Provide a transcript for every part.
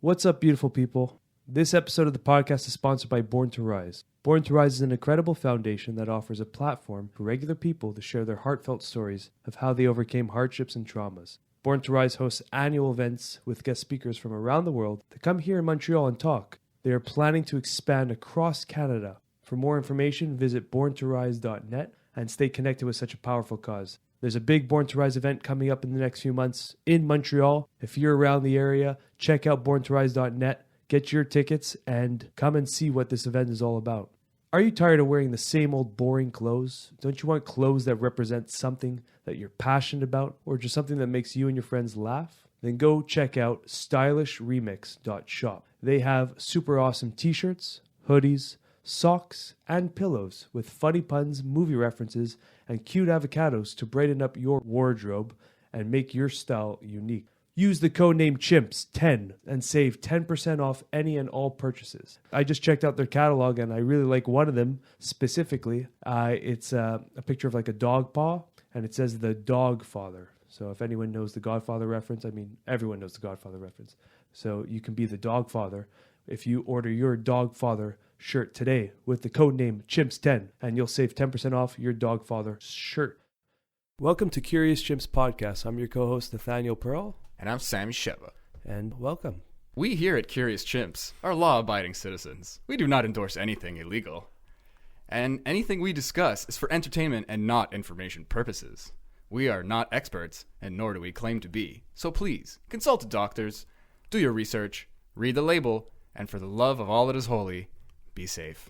What's up, beautiful people? This episode of the podcast is sponsored by Born to Rise. Born to Rise is an incredible foundation that offers a platform for regular people to share their heartfelt stories of how they overcame hardships and traumas. Born to Rise hosts annual events with guest speakers from around the world to come here in Montreal and talk. They are planning to expand across Canada. For more information, visit borntorise.net and stay connected with such a powerful cause. There's a big Born to Rise event coming up in the next few months in Montreal. If you're around the area, check out borntorise.net, get your tickets, and come and see what this event is all about. Are you tired of wearing the same old boring clothes? Don't you want clothes that represent something that you're passionate about, or just something that makes you and your friends laugh? Then go check out stylishremix.shop. They have super awesome t-shirts, hoodies, socks, and pillows with funny puns, movie references, and cute avocados to brighten up your wardrobe and make your style unique. Use the code name Chimps10 and save 10% off any and all purchases. I just checked out their catalog and I really like one of them specifically. It's a picture of like a dog paw and it says the Dog Father. So if anyone knows the Godfather reference, I mean, everyone knows the Godfather reference. So you can be the Dog Father if you order your Dog Father shirt today with the code name Chimps10 and you'll save 10% off your Dog Father shirt. Welcome to Curious Chimps Podcast. I'm your co-host Nathaniel Pearl. And I'm Sam Sheva. And welcome. We here at Curious Chimps are law-abiding citizens. We do not endorse anything illegal. And anything we discuss is for entertainment and not information purposes. We are not experts, and nor do we claim to be. So please, consult doctors, do your research, read the label, and for the love of all that is holy, be safe.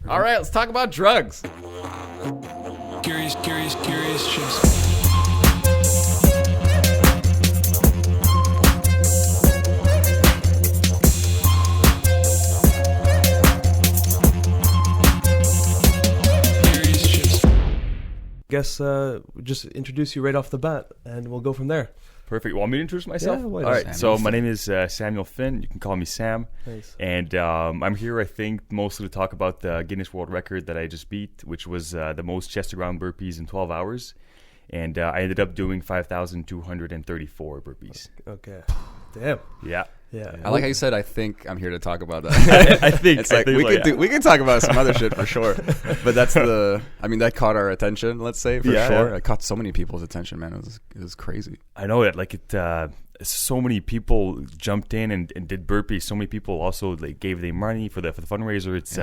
All right, let's talk about drugs. Curious Chimps. Guess just introduce you right off the bat, and we'll go from there. Perfect. Want me to introduce myself? Yeah, all right. So my name is Samuel Finn. You can call me Sam. Nice. And I'm here, I think, mostly to talk about the Guinness World Record that I just beat, which was the most chest-to-ground burpees in 12 hours. And I ended up doing 5,234 burpees. Okay. Damn. Yeah. I like how you said, I think I'm here to talk about that. I think. It's like, we can talk about some other shit for sure. But that's that caught our attention, let's say, for sure. Yeah. It caught so many people's attention, man. It was crazy. I know it. Like so many people jumped in and did burpees. So many people also gave their money for the fundraiser. It's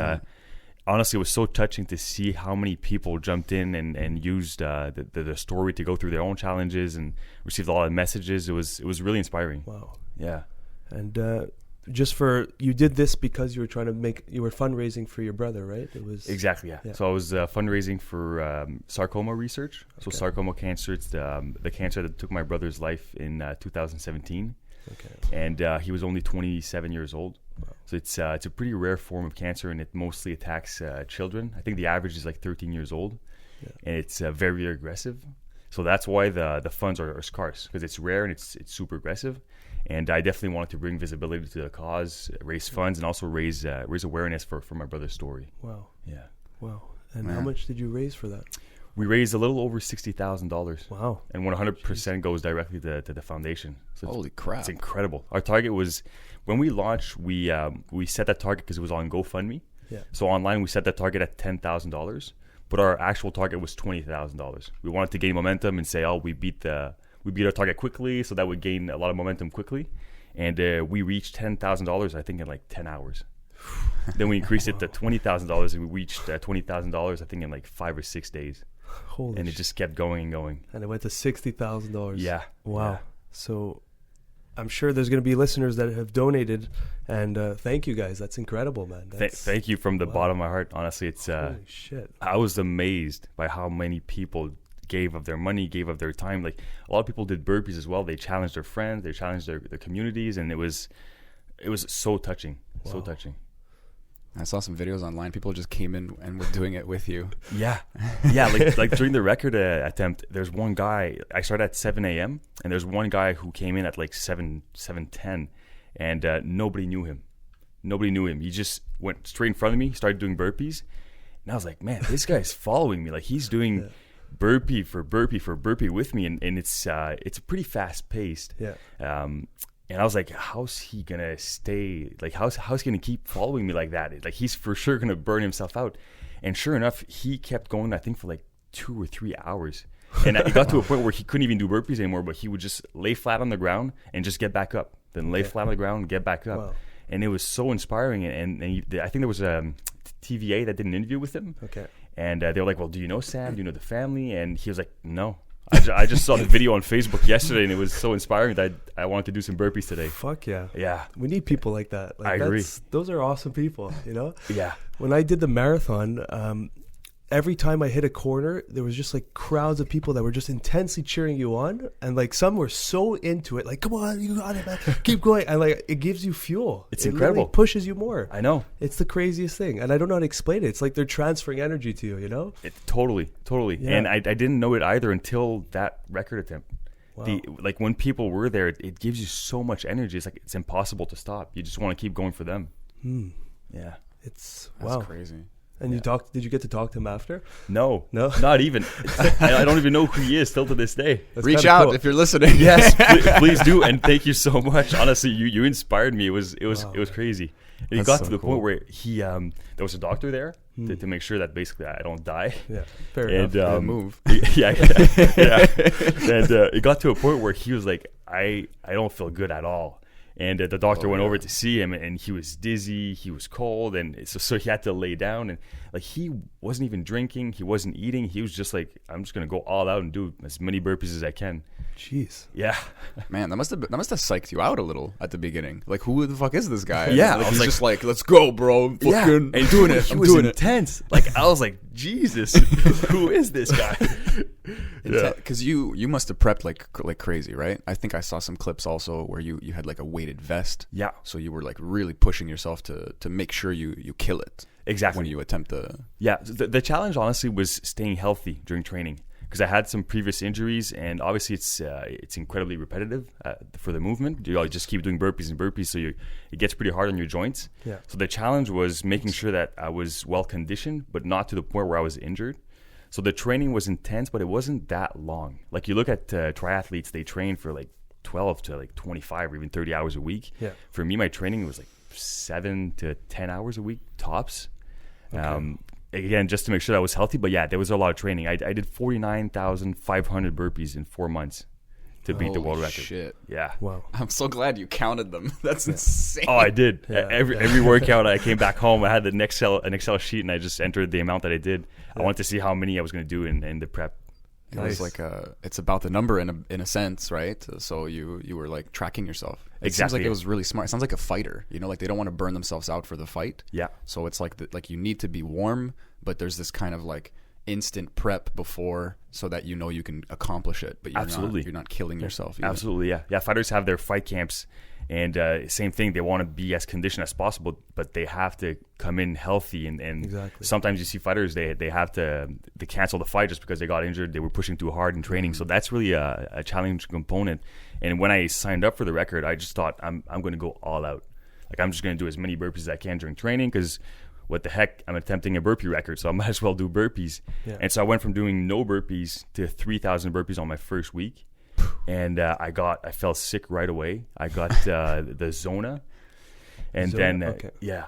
honestly, it was so touching to see how many people jumped in and used the story to go through their own challenges and received a lot of messages. It was really inspiring. Wow. Yeah. And you did this because you were fundraising for your brother, right? It was exactly, yeah. So I was fundraising for sarcoma research. So sarcoma cancer, it's the cancer that took my brother's life in 2017. Okay. And he was only 27 years old. Wow. So it's a pretty rare form of cancer, and it mostly attacks children. I think the average is like 13 years old, and it's very aggressive. So that's why the funds are scarce, because it's rare and it's super aggressive. And I definitely wanted to bring visibility to the cause, raise funds, and also raise awareness for my brother's story. Wow. Yeah. Wow. And how much did you raise for that? We raised a little over $60,000. Wow. And 100% goes directly to the foundation. So holy crap. It's incredible. Our target was, when we launched, we set that target because it was on GoFundMe. Yeah. So online, we set that target at $10,000. But our actual target was $20,000. We wanted to gain momentum and say, we beat our target quickly, so that would gain a lot of momentum quickly. And we reached $10,000, I think, in like 10 hours. Then we increased it to $20,000, and we reached $20,000, I think, in like 5 or 6 days. Holy and it just kept going and going. And it went to $60,000. Yeah. Wow. Yeah. So I'm sure there's going to be listeners that have donated, and thank you guys. That's incredible, man. Thank you from the bottom of my heart. Honestly, it's holy shit. I was amazed by how many people gave of their money, gave of their time. Like, a lot of people did burpees as well. They challenged their friends, they challenged their communities, and it was so touching. Wow. So touching. I saw some videos online. People just came in and were doing it with you. Yeah. Like during the record attempt, there's one guy. I started at 7 a.m. and there's one guy who came in at like 7:10, and nobody knew him. He just went straight in front of me, started doing burpees, and I was like, man, this guy's following me. Like, he's doing burpee for burpee with me, and it's pretty fast paced. Yeah. And I was like, how's he going to stay? Like, how's he going to keep following me like that? Like, he's for sure going to burn himself out. And sure enough, he kept going, I think, for like 2 or 3 hours. And it got to a point where he couldn't even do burpees anymore, but he would just lay flat on the ground and just get back up. Then lay flat on the ground and get back up. Wow. And it was so inspiring. And I think there was a TVA that did an interview with him. Okay. And they were like, well, do you know Sam? Do you know the family? And he was like, no. I just saw the video on Facebook yesterday, and it was so inspiring that I wanted to do some burpees today. Fuck yeah. Yeah. We need people like that. Like, I agree. Those are awesome people, you know? Yeah. When I did the marathon, every time I hit a corner, there was just like crowds of people that were just intensely cheering you on. And like some were so into it, like, come on, you got it, man. Keep going. And like, it gives you fuel. It's incredible. It pushes you more. I know. It's the craziest thing. And I don't know how to explain it. It's like they're transferring energy to you, you know? Totally. Yeah. And I didn't know it either until that record attempt. Wow. Like when people were there, it gives you so much energy. It's like it's impossible to stop. You just want to keep going for them. Yeah. It's That's crazy. And did you get to talk to him after? No, not even. I don't even know who he is still to this day. That's Reach out cool. If you're listening. Yes, please do, and thank you so much. Honestly, you inspired me. It was crazy. And he got to the point where he there was a doctor there to make sure that basically I don't die. Yeah, fair enough. And move. Yeah. And it got to a point where he was like, I don't feel good at all. And the doctor went over to see him, and he was dizzy, he was cold, and so he had to lay down. And like he wasn't even drinking, he wasn't eating. He was just like, I'm just gonna go all out and do as many burpees as I can. Jeez. Yeah. Man, that must have psyched you out a little at the beginning. Like, who the fuck is this guy? Yeah. Like, he's just like, let's go, bro. Fucking and doing it. He I'm was doing intense. Like I was like, Jesus, who is this guy? Because you must have prepped like crazy, right? I think I saw some clips also where you had like a weighted vest. Yeah. So you were like really pushing yourself to make sure you kill it. Exactly. When you attempt the... Yeah. The challenge honestly was staying healthy during training, because I had some previous injuries, and obviously it's incredibly repetitive for the movement. You just keep doing burpees and burpees, so it gets pretty hard on your joints. Yeah. So the challenge was making sure that I was well conditioned, but not to the point where I was injured. So the training was intense, but it wasn't that long. Like you look at triathletes, they train for like 12 to like 25 or even 30 hours a week. Yeah. For me, my training was like 7 to 10 hours a week tops. Okay. Again, just to make sure that I was healthy. But yeah, there was a lot of training. I did 49,500 burpees in 4 months to beat the world record. Shit. Yeah. Wow. I'm so glad you counted them. That's insane. Oh, I did. Yeah. Every workout, I came back home, I had an Excel sheet, and I just entered the amount that I did. Yeah. I wanted to see how many I was going to do in the prep. It was like it's about the number in a sense, right? So you were like tracking yourself. It seems like it was really smart. It sounds like a fighter, you know, like they don't want to burn themselves out for the fight. Yeah. So it's like like you need to be warm, but there's this kind of like instant prep before, so that you know you can accomplish it, but you're not killing yourself either. Absolutely, yeah. Yeah, fighters have their fight camps, and same thing, they want to be as conditioned as possible, but they have to come in healthy, and exactly. Sometimes you see fighters, they have to cancel the fight just because they got injured, they were pushing too hard in training. So that's really a challenging component. And when I signed up for the record, I just thought I'm going to go all out. Like I'm just going to do as many burpees as I can during training, because what the heck, I'm attempting a burpee record, so I might as well do burpees. Yeah. And so I went from doing no burpees to 3,000 burpees on my first week. And I fell sick right away. I got the zona. And then, yeah,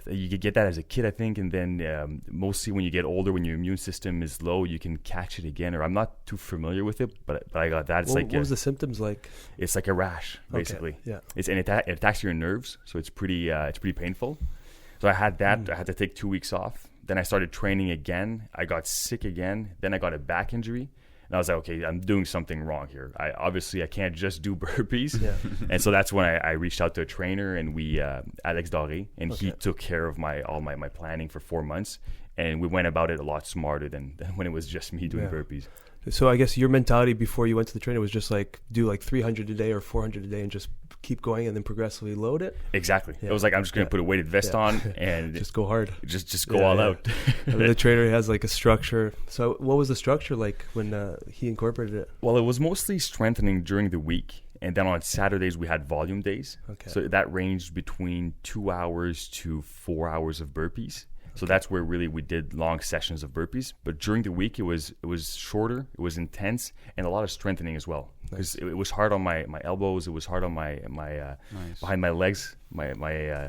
you could get that as a kid, I think. And then mostly when you get older, when your immune system is low, you can catch it again. Or I'm not too familiar with it, but I got that. It's what was the symptoms like? It's like a rash, basically. Okay. Yeah. It attacks your nerves, so it's pretty painful. So I had that. I had to take 2 weeks off. Then I started training again. I got sick again. Then I got a back injury. And I was like, okay, I'm doing something wrong here. I can't just do burpees. Yeah. And so that's when I reached out to a trainer, and Alex Doré, and he took care of all my planning for 4 months. And we went about it a lot smarter than when it was just me doing burpees. So I guess your mentality before you went to the trainer was just like do like 300 a day or 400 a day and just keep going and then progressively load it? Exactly. Yeah. It was like, I'm just going to put a weighted vest on and just go hard. Just go all out. And the trainer has like a structure. So what was the structure like when he incorporated it? Well, it was mostly strengthening during the week. And then on Saturdays, we had volume days. Okay. So that ranged between 2 hours to 4 hours of burpees. So that's where really we did long sessions of burpees. But during the week, it was shorter, it was intense, and a lot of strengthening as well. Because it was hard on my elbows, it was hard on my behind my legs, my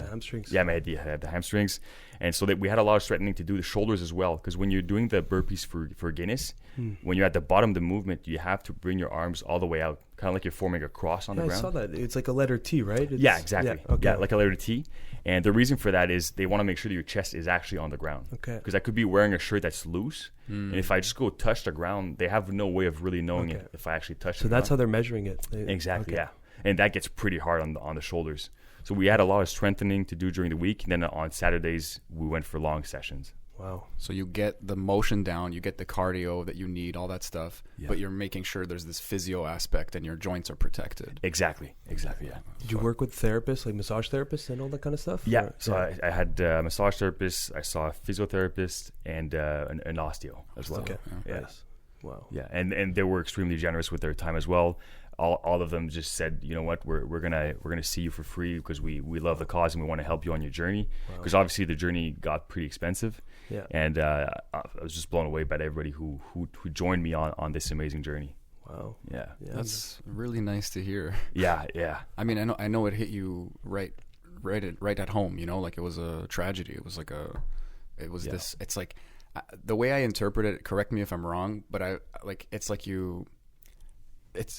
hamstrings. Yeah, the hamstrings, and so that we had a lot of strengthening to do the shoulders as well. Because when you're doing the burpees for Guinness, when you're at the bottom of the movement, you have to bring your arms all the way out, kind of like you're forming a cross on the ground. I saw that. It's like a letter T, right? Yeah, exactly. Yeah, okay. Yeah, like a letter T. And the reason for that is they want to make sure that your chest is actually on the ground. Okay. Because I could be wearing a shirt that's loose, and if I just go touch the ground, they have no way of really knowing it if I actually touch the ground. So that's how they're measuring it. Exactly, yeah. And that gets pretty hard on the shoulders. So we had a lot of strengthening to do during the week, and then on Saturdays, we went for long sessions. Wow. So you get the motion down, you get the cardio that you need, all that stuff, but you're making sure there's this physio aspect and your joints are protected. Exactly, yeah. Did you work with therapists, like massage therapists and all that kind of stuff? Yeah, Or, so I had a massage therapist, I saw a physiotherapist, and an osteo as well. Okay, Yeah. nice. Wow. Yeah, and they were extremely generous with their time as well. All of them just said, you know what, we're gonna see you for free because we love the cause and we want to help you on your journey. Because obviously the journey got pretty expensive. Yeah. And I was just blown away by everybody who joined me on this amazing journey. Wow. Yeah. That's really nice to hear. Yeah. I mean, I know it hit you right at home. You know, like it was a tragedy. It was like this. It's like the way I interpret it. Correct me if I'm wrong, but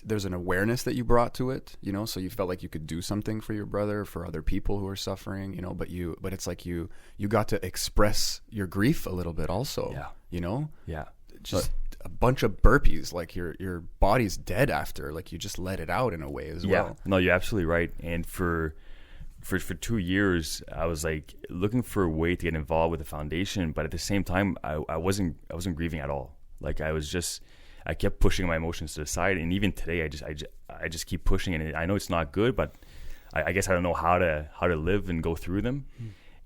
there's an awareness that you brought to it, you know, so you felt like you could do something for your brother, for other people who are suffering, you know, but it's like you got to express your grief a little bit also, you know? Yeah. Just a bunch of burpees, like your body's dead after, like you just let it out in a way as well. No, you're absolutely right. And for 2 years, I was like looking for a way to get involved with the foundation, but at the same time, I wasn't grieving at all. Like I kept pushing my emotions to the side, and even today, I just keep pushing, and I know it's not good, but I guess I don't know how to live and go through them.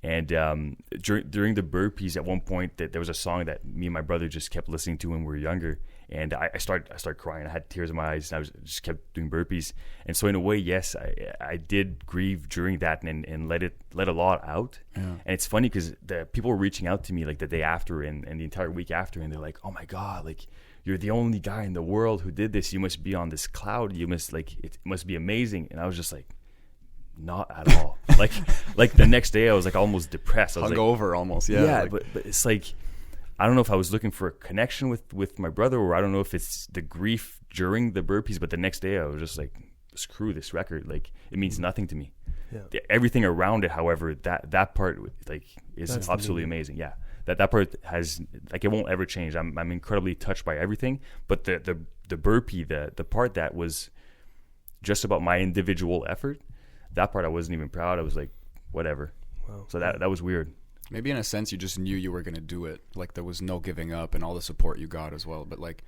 And during the burpees, at one point, there was a song that me and my brother just kept listening to when we were younger, and I started crying. I had tears in my eyes, and I just kept doing burpees. And so in a way, yes, I did grieve during that and let a lot out. Yeah. And it's funny because the people were reaching out to me like the day after and the entire week after, and they're like, "Oh my God, like." You're the only guy in the world who did this. You must be on this cloud. You must it must be amazing. And I was just like, not at all. like the next day I was like almost depressed. I was hungover almost. Yeah. But it's like, I don't know if I was looking for a connection with my brother, or I don't know if it's the grief during the burpees, but the next day I was just like, screw this record. Like it means nothing to me. Yeah. Everything around it, however, that part like is That's absolutely amazing. Yeah. That part has like it won't ever change. I'm incredibly touched by everything, but the burpee, the part that was just about my individual effort, that part I wasn't even proud. I was like, whatever. Wow. So that was weird. Maybe in a sense you just knew you were going to do it. Like there was no giving up and all the support you got as well. But like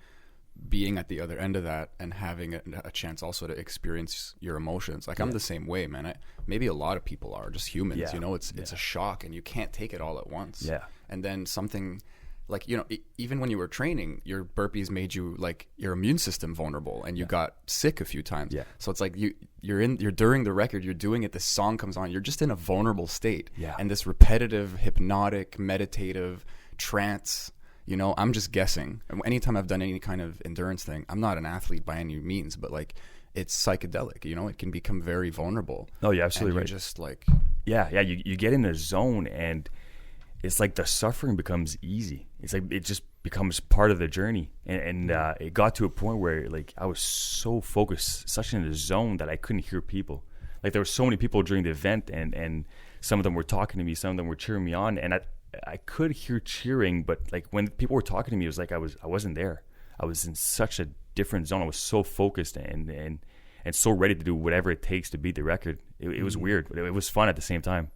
being at the other end of that and having a chance also to experience your emotions. Like I'm the same way, man. Maybe a lot of people are just humans, you know, it's a shock and you can't take it all at once. Yeah. And then something like, you know, even when you were training, your burpees made you like your immune system vulnerable and you got sick a few times. Yeah. So it's like you're during the record, you're doing it, this song comes on, you're just in a vulnerable state. Yeah. And this repetitive, hypnotic, meditative trance, you know, I'm just guessing. Anytime I've done any kind of endurance thing, I'm not an athlete by any means, but like it's psychedelic, you know, it can become very vulnerable. Oh, you're absolutely right. Just like, you get in a zone and it's like the suffering becomes easy. It's like it just becomes part of the journey. And it got to a point where like I was so focused, such in a zone that I couldn't hear people. Like there were so many people during the event and some of them were talking to me, some of them were cheering me on, and I could hear cheering, but like when people were talking to me, it was like I wasn't there. I was in such a different zone. I was so focused and so ready to do whatever it takes to beat the record. It was weird, but it was fun at the same time.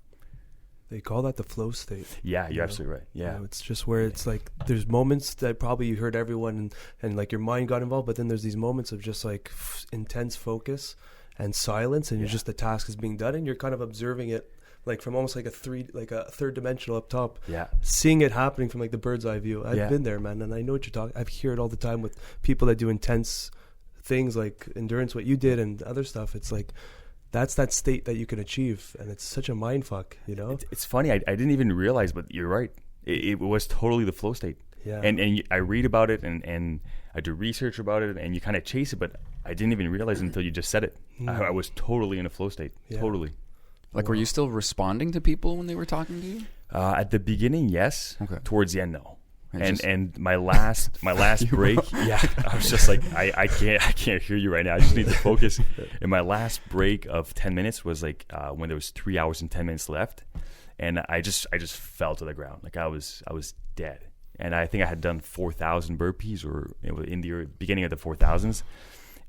They call that the flow state. Yeah, you're absolutely right. Yeah. You know, it's just where it's like there's moments that probably you heard everyone and like your mind got involved, but then there's these moments of just like intense focus and silence, and you're just the task is being done and you're kind of observing it like from almost like a third dimensional up top. Yeah. Seeing it happening from like the bird's eye view. I've been there, man, and I know what you're talking. I hear it all the time with people that do intense things like endurance, what you did and other stuff. It's like that's that state that you can achieve, and it's such a mind fuck, you know. It's funny. I didn't even realize, but you're right. It was totally the flow state. Yeah. And I read about it and I do research about it, and you kind of chase it, but I didn't even realize until you just said it. I was totally in a flow state. Yeah. Totally. Like, were you still responding to people when they were talking to you? At the beginning, yes. Okay. Towards the end, no. And my last break, yeah, I was just like, I can't hear you right now. I just need to focus. And my last break of 10 minutes was like when there was 3 hours and 10 minutes left, and I just fell to the ground. Like I was dead. And I think I had done 4,000 burpees, or in the beginning of the 4,000s,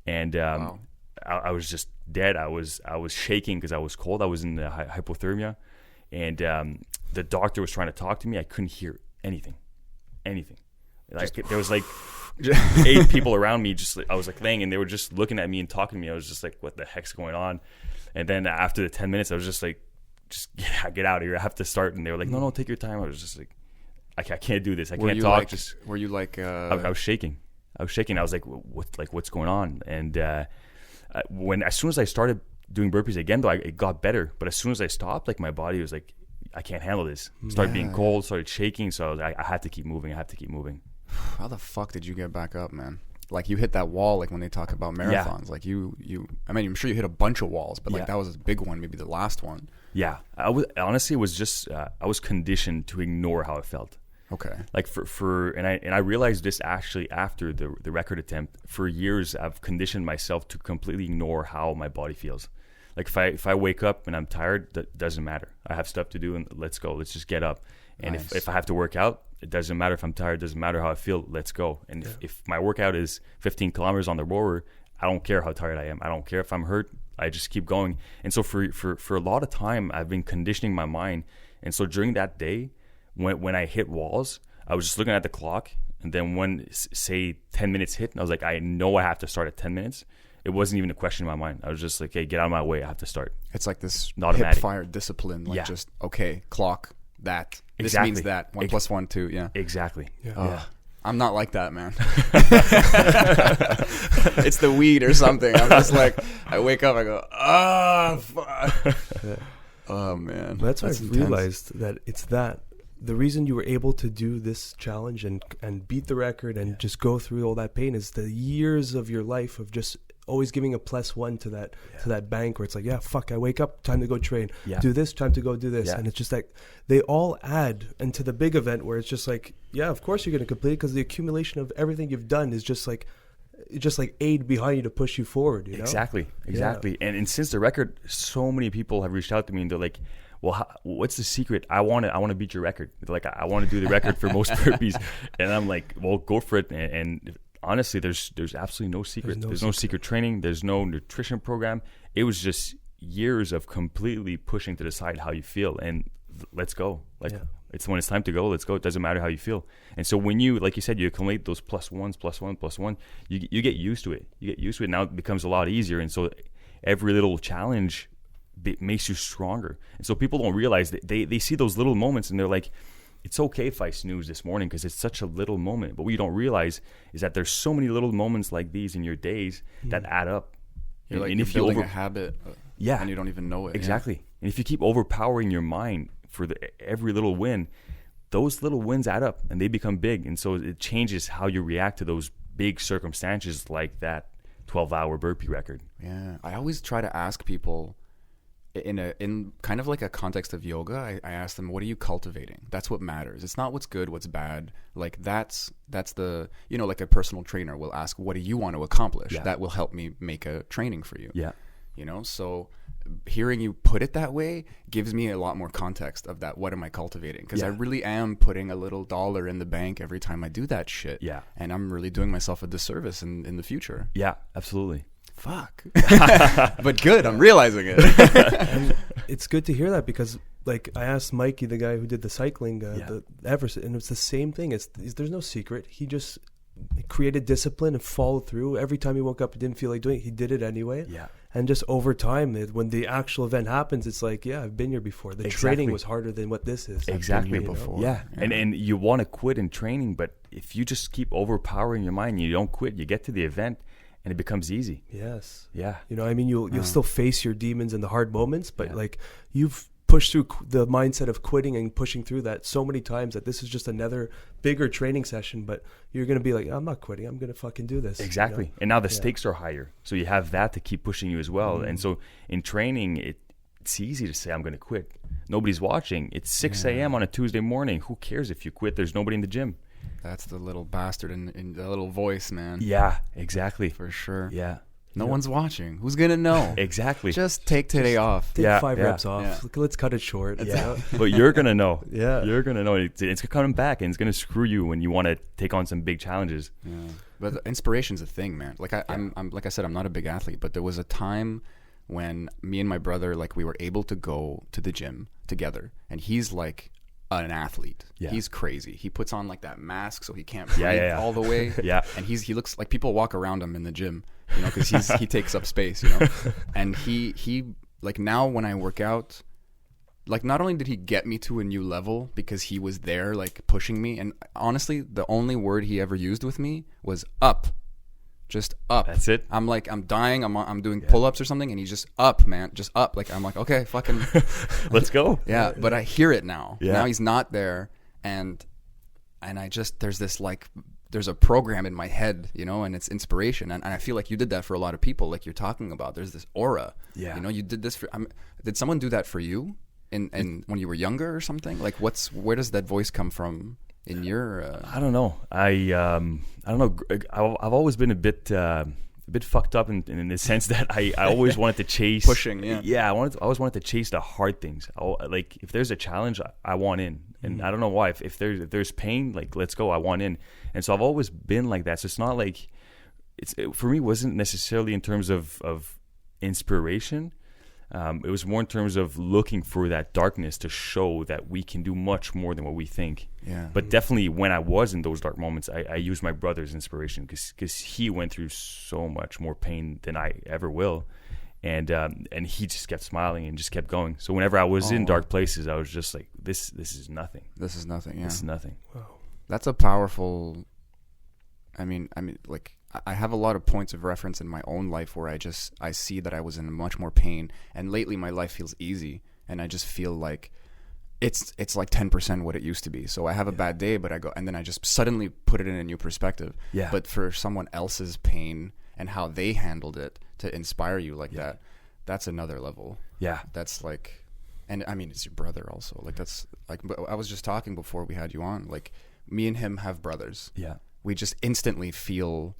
and wow. I was just dead. I was shaking because I was cold. I was in the hypothermia, and the doctor was trying to talk to me. I couldn't hear anything. Like there was like 8 people around me. Just I was like laying, and they were just looking at me and talking to me. I was just like, what the heck's going on? And then after the 10 minutes, I was just like, just get out of here. I have to start. And they were like, no, take your time. I was just like, I can't do this. I can't talk. Were you like? I was shaking. I was like, what's going on? And as soon as I started doing burpees again, though, it got better. But as soon as I stopped, like my body was like, I can't handle this. Started being cold, started shaking. So I was like, I had to keep moving. How the fuck did you get back up, man? Like you hit that wall, like when they talk about marathons. Yeah. Like you. I mean, I'm sure you hit a bunch of walls, but like that was a big one, maybe the last one. Yeah, honestly, it was just I was conditioned to ignore how I felt. Okay. Like and I realized this actually after the record attempt. For years, I've conditioned myself to completely ignore how my body feels. Like if I wake up and I'm tired, that doesn't matter. I have stuff to do, and let's go. Let's just get up. And nice. if I have to work out, it doesn't matter if I'm tired. It doesn't matter how I feel. Let's go. And if my workout is 15 kilometers on the rower, I don't care how tired I am. I don't care if I'm hurt. I just keep going. And so for a lot of time, I've been conditioning my mind. And so during that day, when I hit walls, I was just looking at the clock. And then when, say, 10 minutes hit, and I was like, I know I have to start at 10 minutes. It wasn't even a question in my mind. I was just like, hey, get out of my way. I have to start. It's like this hip-fire discipline. Like just, okay, clock, that. This Exactly. means that. 1 + 1, 2, yeah. Exactly. Yeah. I'm not like that, man. It's the weed or something. I'm just like, I wake up, I go, fuck. Oh, man. That's why I realized that it's that. The reason you were able to do this challenge and beat the record and just go through all that pain is the years of your life of just always giving a +1 to that bank where it's like, I wake up, time to go train, do this, time to go do this. And it's just like they all add into the big event where it's just like, of course you're going to complete, because the accumulation of everything you've done is just like aid behind you to push you forward, you know? Exactly. And since the record, so many people have reached out to me and they're like, well, what's the secret? I want to beat your record. Like, I want to do the record for most burpees. And I'm like, well, go for it. And honestly, there's absolutely no secret. There's no secret training. There's no nutrition program. It was just years of completely pushing to decide how you feel. And let's go. It's when it's time to go, let's go. It doesn't matter how you feel. And so when you, like you said, you accumulate those +1s, you get used to it. Now it becomes a lot easier. And so every little challenge makes you stronger. And so people don't realize that they see those little moments and they're like, it's okay if I snooze this morning because it's such a little moment. But what you don't realize is that there's so many little moments like these in your days that add up. You're and if building a habit and you don't even know it. Exactly. And if you keep overpowering your mind for every little win, those little wins add up and they become big. And so it changes how you react to those big circumstances like that 12-hour burpee record. Yeah. I always try to ask people, in kind of like a context of yoga, I ask them, what are you cultivating? That's what matters. It's not what's good, what's bad. Like that's the, like a personal trainer will ask, what do you want to accomplish? That will help me make a training for you. So hearing you put it that way gives me a lot more context of that. What am I cultivating? Because I really am putting a little dollar in the bank every time I do that shit. And I'm really doing myself a disservice in the future. Yeah, absolutely. Fuck. But good, I'm realizing it. And it's good to hear that, because like I asked Mikey, the guy who did the cycling, the Everest, and it's the same thing. There's no secret. He just created discipline and followed through. Every time he woke up, he didn't feel like doing it. He did it anyway. And just over time, when the actual event happens, it's like, I've been here before. The training was harder than what this is. Exactly. Before. Yeah. And you want to quit in training, but if you just keep overpowering your mind, you don't quit, you get to the event, and it becomes easy. Yes. Yeah. You know, I mean, you'll still face your demons and the hard moments, but like you've pushed through the mindset of quitting and pushing through that so many times that this is just another bigger training session, but you're going to be like, I'm not quitting. I'm going to fucking do this. Exactly. You know? And now the stakes are higher. So you have that to keep pushing you as well. And so in training, it's easy to say, I'm going to quit. Nobody's watching. It's 6 a.m. on a Tuesday morning. Who cares if you quit? There's nobody in the gym. That's the little bastard in the little voice, man. Yeah, exactly. For sure. Yeah. No one's watching. Who's going to know? Exactly. Just take today off. Take 5 reps off. Yeah. Let's cut it short. Yeah. But you're going to know. Yeah. You're going to know. It's coming back, and it's going to screw you when you want to take on some big challenges. Yeah. But inspiration's a thing, man. Like I'm like I said, I'm not a big athlete, but there was a time when me and my brother, like, we were able to go to the gym together, and he's like an athlete. Yeah. He's crazy. He puts on like that mask so he can't breathe all the way. Yeah. And he looks like people walk around him in the gym, you know, because he takes up space, you know. And he like, now when I work out, like, not only did he get me to a new level because he was there, like, pushing me, and honestly, the only word he ever used with me was up. Just up. That's it. I'm like, I'm dying. I'm doing pull-ups or something, and he's just up, man. Just up. Like, I'm like, okay, fucking, let's go. Yeah. But I hear it now. Yeah. Now he's not there, and I just, there's a program in my head, you know, and it's inspiration, and I feel like you did that for a lot of people, like you're talking about. There's this aura. Yeah. You know, you did this for. Did someone do that for you, in when you were younger or something? Like, where does that voice come from? In your, I don't know. I don't know. I've always been a bit fucked up in the sense that I always wanted to chase pushing. Yeah. I always wanted to chase the hard things. Like, if there's a challenge, I want in, and I don't know why. If there's pain, like, let's go. I want in, and so I've always been like that. So it's not like for me, it wasn't necessarily in terms of inspiration. It was more in terms of looking for that darkness to show that we can do much more than what we think. Yeah. But definitely when I was in those dark moments, I used my brother's inspiration because he went through so much more pain than I ever will. And he just kept smiling and just kept going. So whenever I was in dark places, I was just like, this is nothing. This is nothing. Yeah. This is nothing. Wow. That's a powerful. I mean, like, I have a lot of points of reference in my own life where I see that I was in much more pain, and lately my life feels easy, and I just feel like it's like 10% what it used to be. So I have a bad day, but I go, and then I just suddenly put it in a new perspective. Yeah. But for someone else's pain and how they handled it to inspire you like that, that's another level. Yeah. That's like, and I mean, it's your brother also. Like, that's like, but I was just talking before we had you on, like, me and him have brothers. Yeah. We just instantly feel,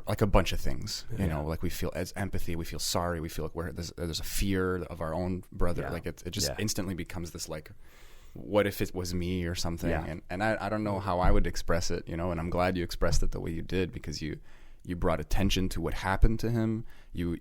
like, a bunch of things, you know, like, we feel as empathy, we feel sorry, we feel like there's a fear of our own brother. Like, it just instantly becomes this, like, what if it was me or something? Yeah. And I don't know how I would express it, you know, and I'm glad you expressed it the way you did, because you brought attention to what happened to him. You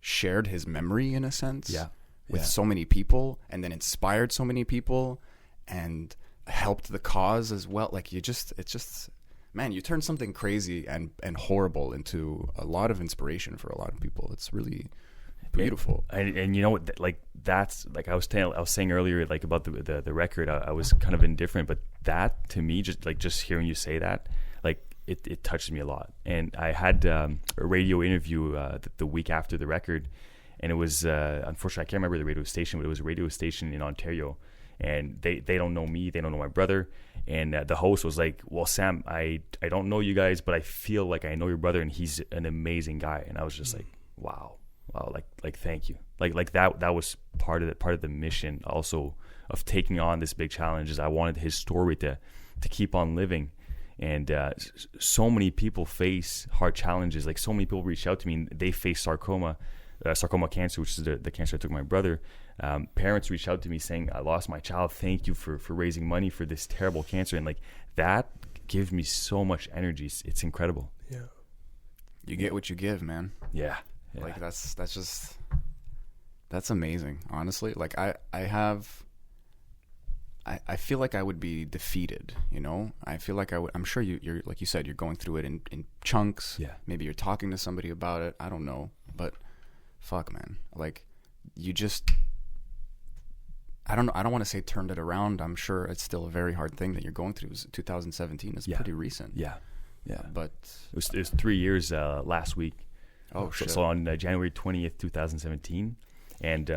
shared his memory in a sense. Yeah. With so many people, and then inspired so many people, and helped the cause as well. Like, it's just, man, you turned something crazy and horrible into a lot of inspiration for a lot of people. It's really beautiful. And you know what, like, that's like I was saying earlier, like, about the record, I was kind of indifferent, but that to me, just hearing you say that, like, it touched me a lot. And I had a radio interview the week after the record, and it was unfortunately, I can't remember the radio station, but it was a radio station in Ontario, and they don't know me, they don't know my brother, and the host was like, well, Sam, I don't know you guys, but I feel like I know your brother, and he's an amazing guy. And I was just like, wow, like thank you, like that was part of the mission also of taking on this big challenge, is I wanted his story to keep on living. And so many people face hard challenges. Like, so many people reach out to me, and they face sarcoma cancer, which is the cancer that took my brother. Parents reached out to me saying, I lost my child, thank you for raising money for this terrible cancer. And like, that gives me so much energy. It's incredible. Yeah. You get what you give, man. Yeah. Like, that's amazing, honestly. Like, I feel like I would be defeated, you know? I feel like I'm sure you're like you said, you're going through it in chunks. Yeah. Maybe you're talking to somebody about it. I don't know. But fuck, man. Like, you just, I don't know. I don't want to say turned it around. I'm sure it's still a very hard thing that you're going through. 2017 is pretty recent. Yeah. But it was 3 years last week. Oh, shit. So on January 20th, 2017. And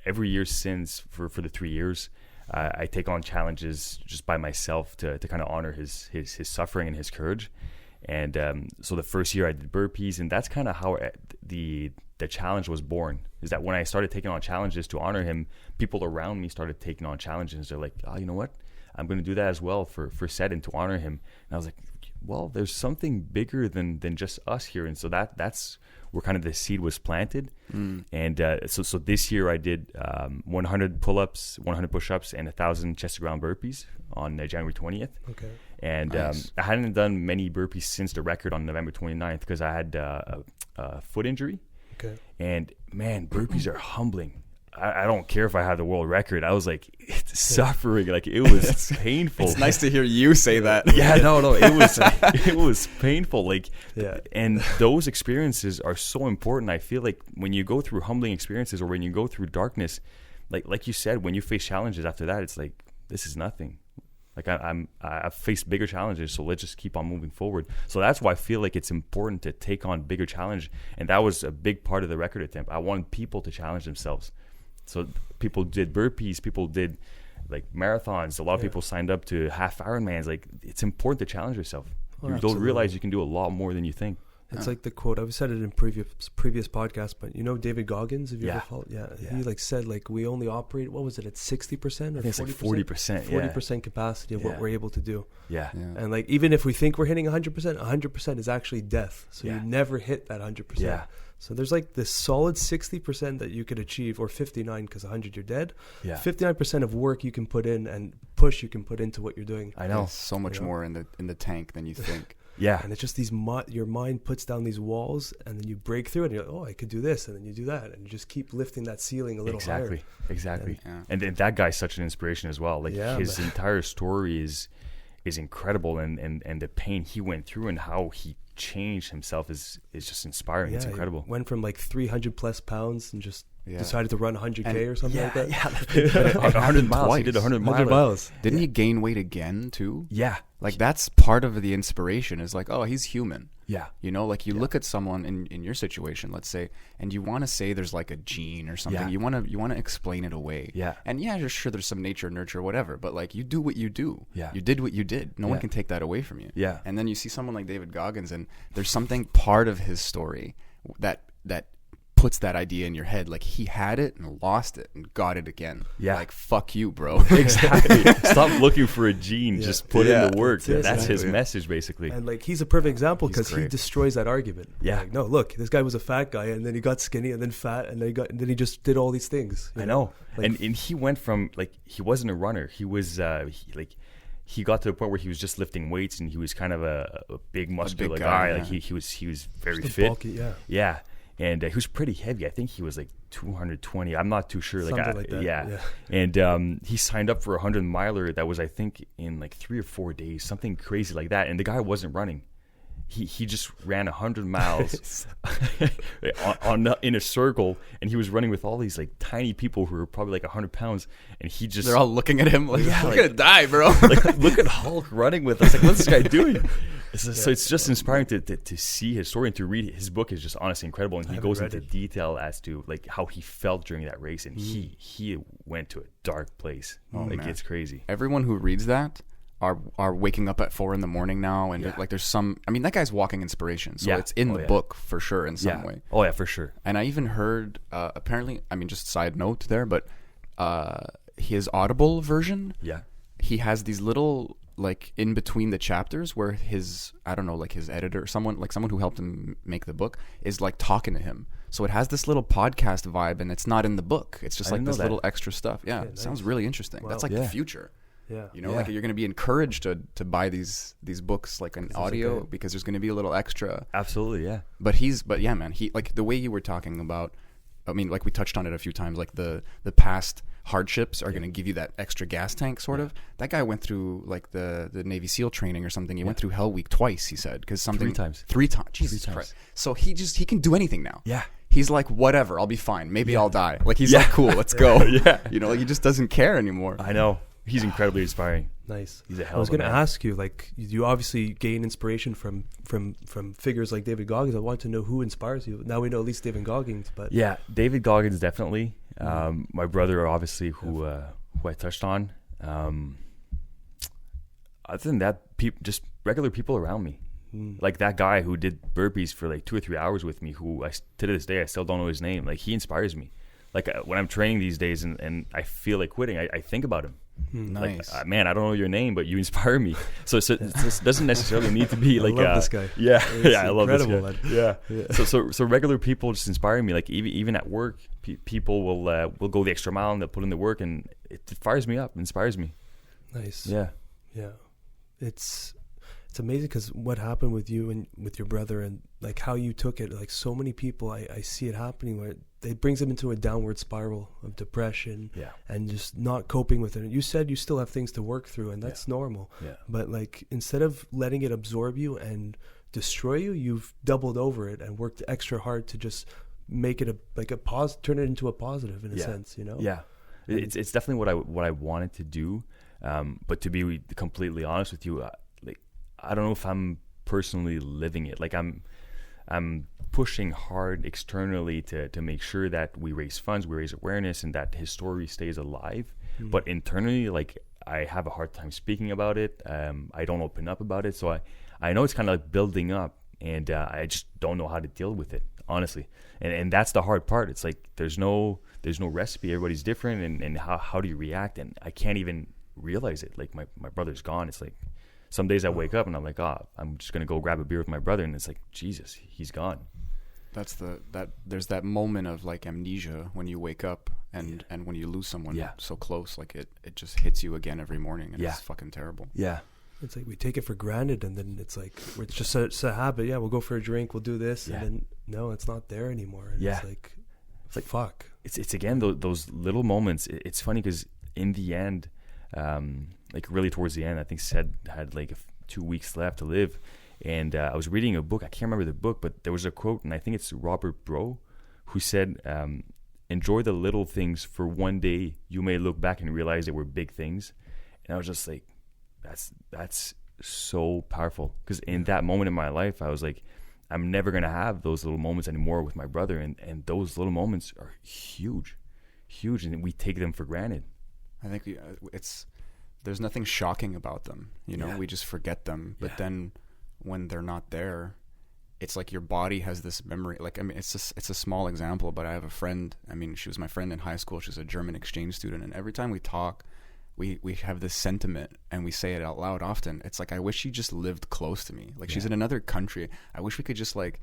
every year since, for the 3 years, I take on challenges just by myself to kind of honor his suffering and his courage. And so the first year I did burpees, and that's kind of how the challenge was born. Is that when I started taking on challenges to honor him, people around me started taking on challenges. They're like, oh, you know what? I'm going to do that as well for Seth and to honor him. And I was like, well, there's something bigger than just us here. And so that's where kind of the seed was planted. And so this year I did 100 pull-ups, 100 push-ups, and 1,000 chest to ground burpees on January 20th. Okay. And Nice. I hadn't done many burpees since the record on November 29th because I had a foot injury. Okay. And man, burpees are humbling. I don't care if I have the world record. I was like, it's suffering. Like, it was painful. it's nice to hear you say that. Yeah, no, it was painful. Like, Yeah. and those experiences are so important. I feel like when you go through humbling experiences or when you go through darkness, like you said, when you face challenges after that, it's like, this is nothing. Like, I've faced bigger challenges, so let's just keep on moving forward. So that's why I feel like it's important to take on bigger challenge, and that was a big part of the record attempt. I wanted people to challenge themselves. So people did burpees, people did like marathons. A lot of people signed up to half Ironmans. Like, it's important to challenge yourself. Oh, You don't absolutely. realize you can do a lot more than you think. It's like the quote, I've said it in previous podcasts, but you know David Goggins, have you ever followed? Yeah. He like said, like, we only operate, what was it, at 60% or 40%? It's like 40%. 40% capacity of what we're able to do. Yeah. And like, even if we think we're hitting 100% is actually death. So you never hit that 100%. Yeah. So there's like this solid 60% that you could achieve, or 59 because 100 you're dead. Yeah. 59% of work you can put in and push you can put into what you're doing. I know. There's so much more in the tank than you think. Yeah. And it's just these your mind puts down these walls, and then you break through it, and you're like, oh, I could do this, and then you do that, and you just keep lifting that ceiling a little higher. Exactly. And that guy's such an inspiration as well. Like, his man. entire story is incredible, and the pain he went through and how he changed himself is just inspiring. It's incredible. He went from like 300 plus pounds and just Yeah. decided to run 100K or something like that. Yeah, 100 miles. Twice. He did 100 100 miles. Didn't he gain weight again too? Yeah. Like, that's part of the inspiration, is like, oh, he's human. Yeah. You know, like, you look at someone in your situation, let's say, and you want to say there's like a gene or something. Yeah. You want to explain it away. Yeah. And yeah, sure, there's some nature, nurture, whatever, but like, you do what you do. Yeah. You did what you did. No one Yeah. can take that away from you. Yeah. And then you see someone like David Goggins, and there's something part of his story that puts that idea in your head. Like, he had it and lost it and got it again. Yeah. Like, fuck you, bro. Exactly. Stop looking for a gene. Just put in the work. That's it. That's his Exactly. message, basically. And like, he's a perfect example because he great. destroys that argument. Yeah. Like, no, look, this guy was a fat guy, and then he got skinny, and then fat, and then he just did all these things. you I know. Like, and he went from, like, he wasn't a runner. He was he got to the point where he was just lifting weights, and he was kind of a big muscular guy. guy, Like, he was very just a fit. bulky, yeah. Yeah. And he was pretty heavy. I think he was like 220. I'm not too sure. Something like that. Yeah. And he signed up for a 100 miler that was, I think, in like 3 or 4 days, something crazy like that. And the guy wasn't running. He just ran 100 miles in a circle, and he was running with all these like tiny people who were probably like 100 pounds, and he just They're all looking at him like, Yeah, we're like- gonna die, bro. like, look at Hulk running with us. Like, what's this guy doing? So it's just inspiring to see his story and to read his book is just honestly incredible. And he goes read into detail as to like how he felt during that race, and he went to a dark place. Like, man. it's crazy. Everyone who reads that are waking up at 4 a.m. now, and like, there's some. I mean, that guy's walking inspiration, so Yeah. it's in Oh, the yeah. book for sure in some Yeah. way. Oh yeah, for sure. And I even heard, apparently, I mean, just side note there, but his Audible version, Yeah. he has these little, like, in between the chapters where his, I don't know, like his editor, someone who helped him make the book is like talking to him. So it has this little podcast vibe, and it's not in the book. It's just I like didn't know this that. little extra stuff. Yeah, it sounds really interesting. That's like the Yeah. future. Yeah. You know, Yeah. like, you're going to be encouraged to buy these books like an audio because there's going to be a little extra. Absolutely, yeah. But yeah, man, he, like, the way you were talking about, I mean, like, we touched on it a few times, like the past hardships are going to give you that extra gas tank sort of. That guy went through like the Navy SEAL training or something. He went through Hell Week twice, he said, because something 3 times. 3 times. Jesus Christ. So he can do anything now. Yeah. he's like, whatever, I'll be fine. Maybe I'll die. Like, he's like, cool, let's go. Yeah. You know, like, he just doesn't care anymore. I know. He's incredibly inspiring. Nice. He's a hell I was of a going to man. ask you, like, you obviously gain inspiration from figures like David Goggins. I want to know who inspires you. Now we know at least David Goggins, but Yeah, David Goggins definitely. My brother, obviously, who I touched on. Other than that, just regular people around me. Like that guy who did burpees for like 2 or 3 hours with me, who to this day I still don't know his name. Like, he inspires me. Like, when I'm training these days and I feel like quitting, I think about him. Nice. Like, man, I don't know your name, but you inspire me. So it doesn't necessarily need to be like I love this guy. Yeah, It's I love this incredible, guy. man. Yeah. So regular people just inspire me. Like, even at work, people will go the extra mile and they'll put in the work, and it fires me up, inspires me. Nice. Yeah. Yeah. It's amazing because what happened with you and with your brother, and like how you took it. Like, so many people, I see it happening where it brings them into a downward spiral of depression and just not coping with it. You said you still have things to work through, and that's normal. Yeah. But like, instead of letting it absorb you and destroy you, you've doubled over it and worked extra hard to just make it turn it into a positive in a sense, you know? Yeah. It's definitely what I wanted to do. But to be completely honest with you, I don't know if I'm personally living it. Like, I'm pushing hard externally to make sure that we raise funds, we raise awareness, and that his story stays alive. But internally, like, I have a hard time speaking about it. I don't open up about it. So I know it's kind of like building up, and I just don't know how to deal with it, honestly. And that's the hard part. It's like there's no recipe. Everybody's different, and how do you react? And I can't even realize it. Like, my brother's gone. It's like some days I wake up and I'm like, I'm just gonna go grab a beer with my brother, and it's like, Jesus, he's gone. There's that moment of like amnesia when you wake up and when you lose someone so close, like it just hits you again every morning, and it's fucking terrible. Yeah. It's like we take it for granted, and then it's like it's just it's a habit. Yeah, we'll go for a drink, we'll do this, and then no, it's not there anymore. And it's like fuck. It's again those little moments. It's funny because in the end, like really towards the end, I think Sed had like 2 weeks left to live, and I was reading a book. I can't remember the book, but there was a quote, and I think it's Robert Bro, who said, "Enjoy the little things, for one day you may look back and realize they were big things." And I was just like, that's so powerful, because in that moment in my life, I was like, I'm never gonna have those little moments anymore with my brother, and those little moments are huge, and we take them for granted. I think there's nothing shocking about them, you know. We just forget them, but then when they're not there, it's like your body has this memory. Like, I mean, it's a small example, but I have a friend. I mean, she was my friend in high school. She's a German exchange student, and every time we talk, we have this sentiment, and we say it out loud often. It's like, I wish she just lived close to me. Like, she's in another country. I wish we could just like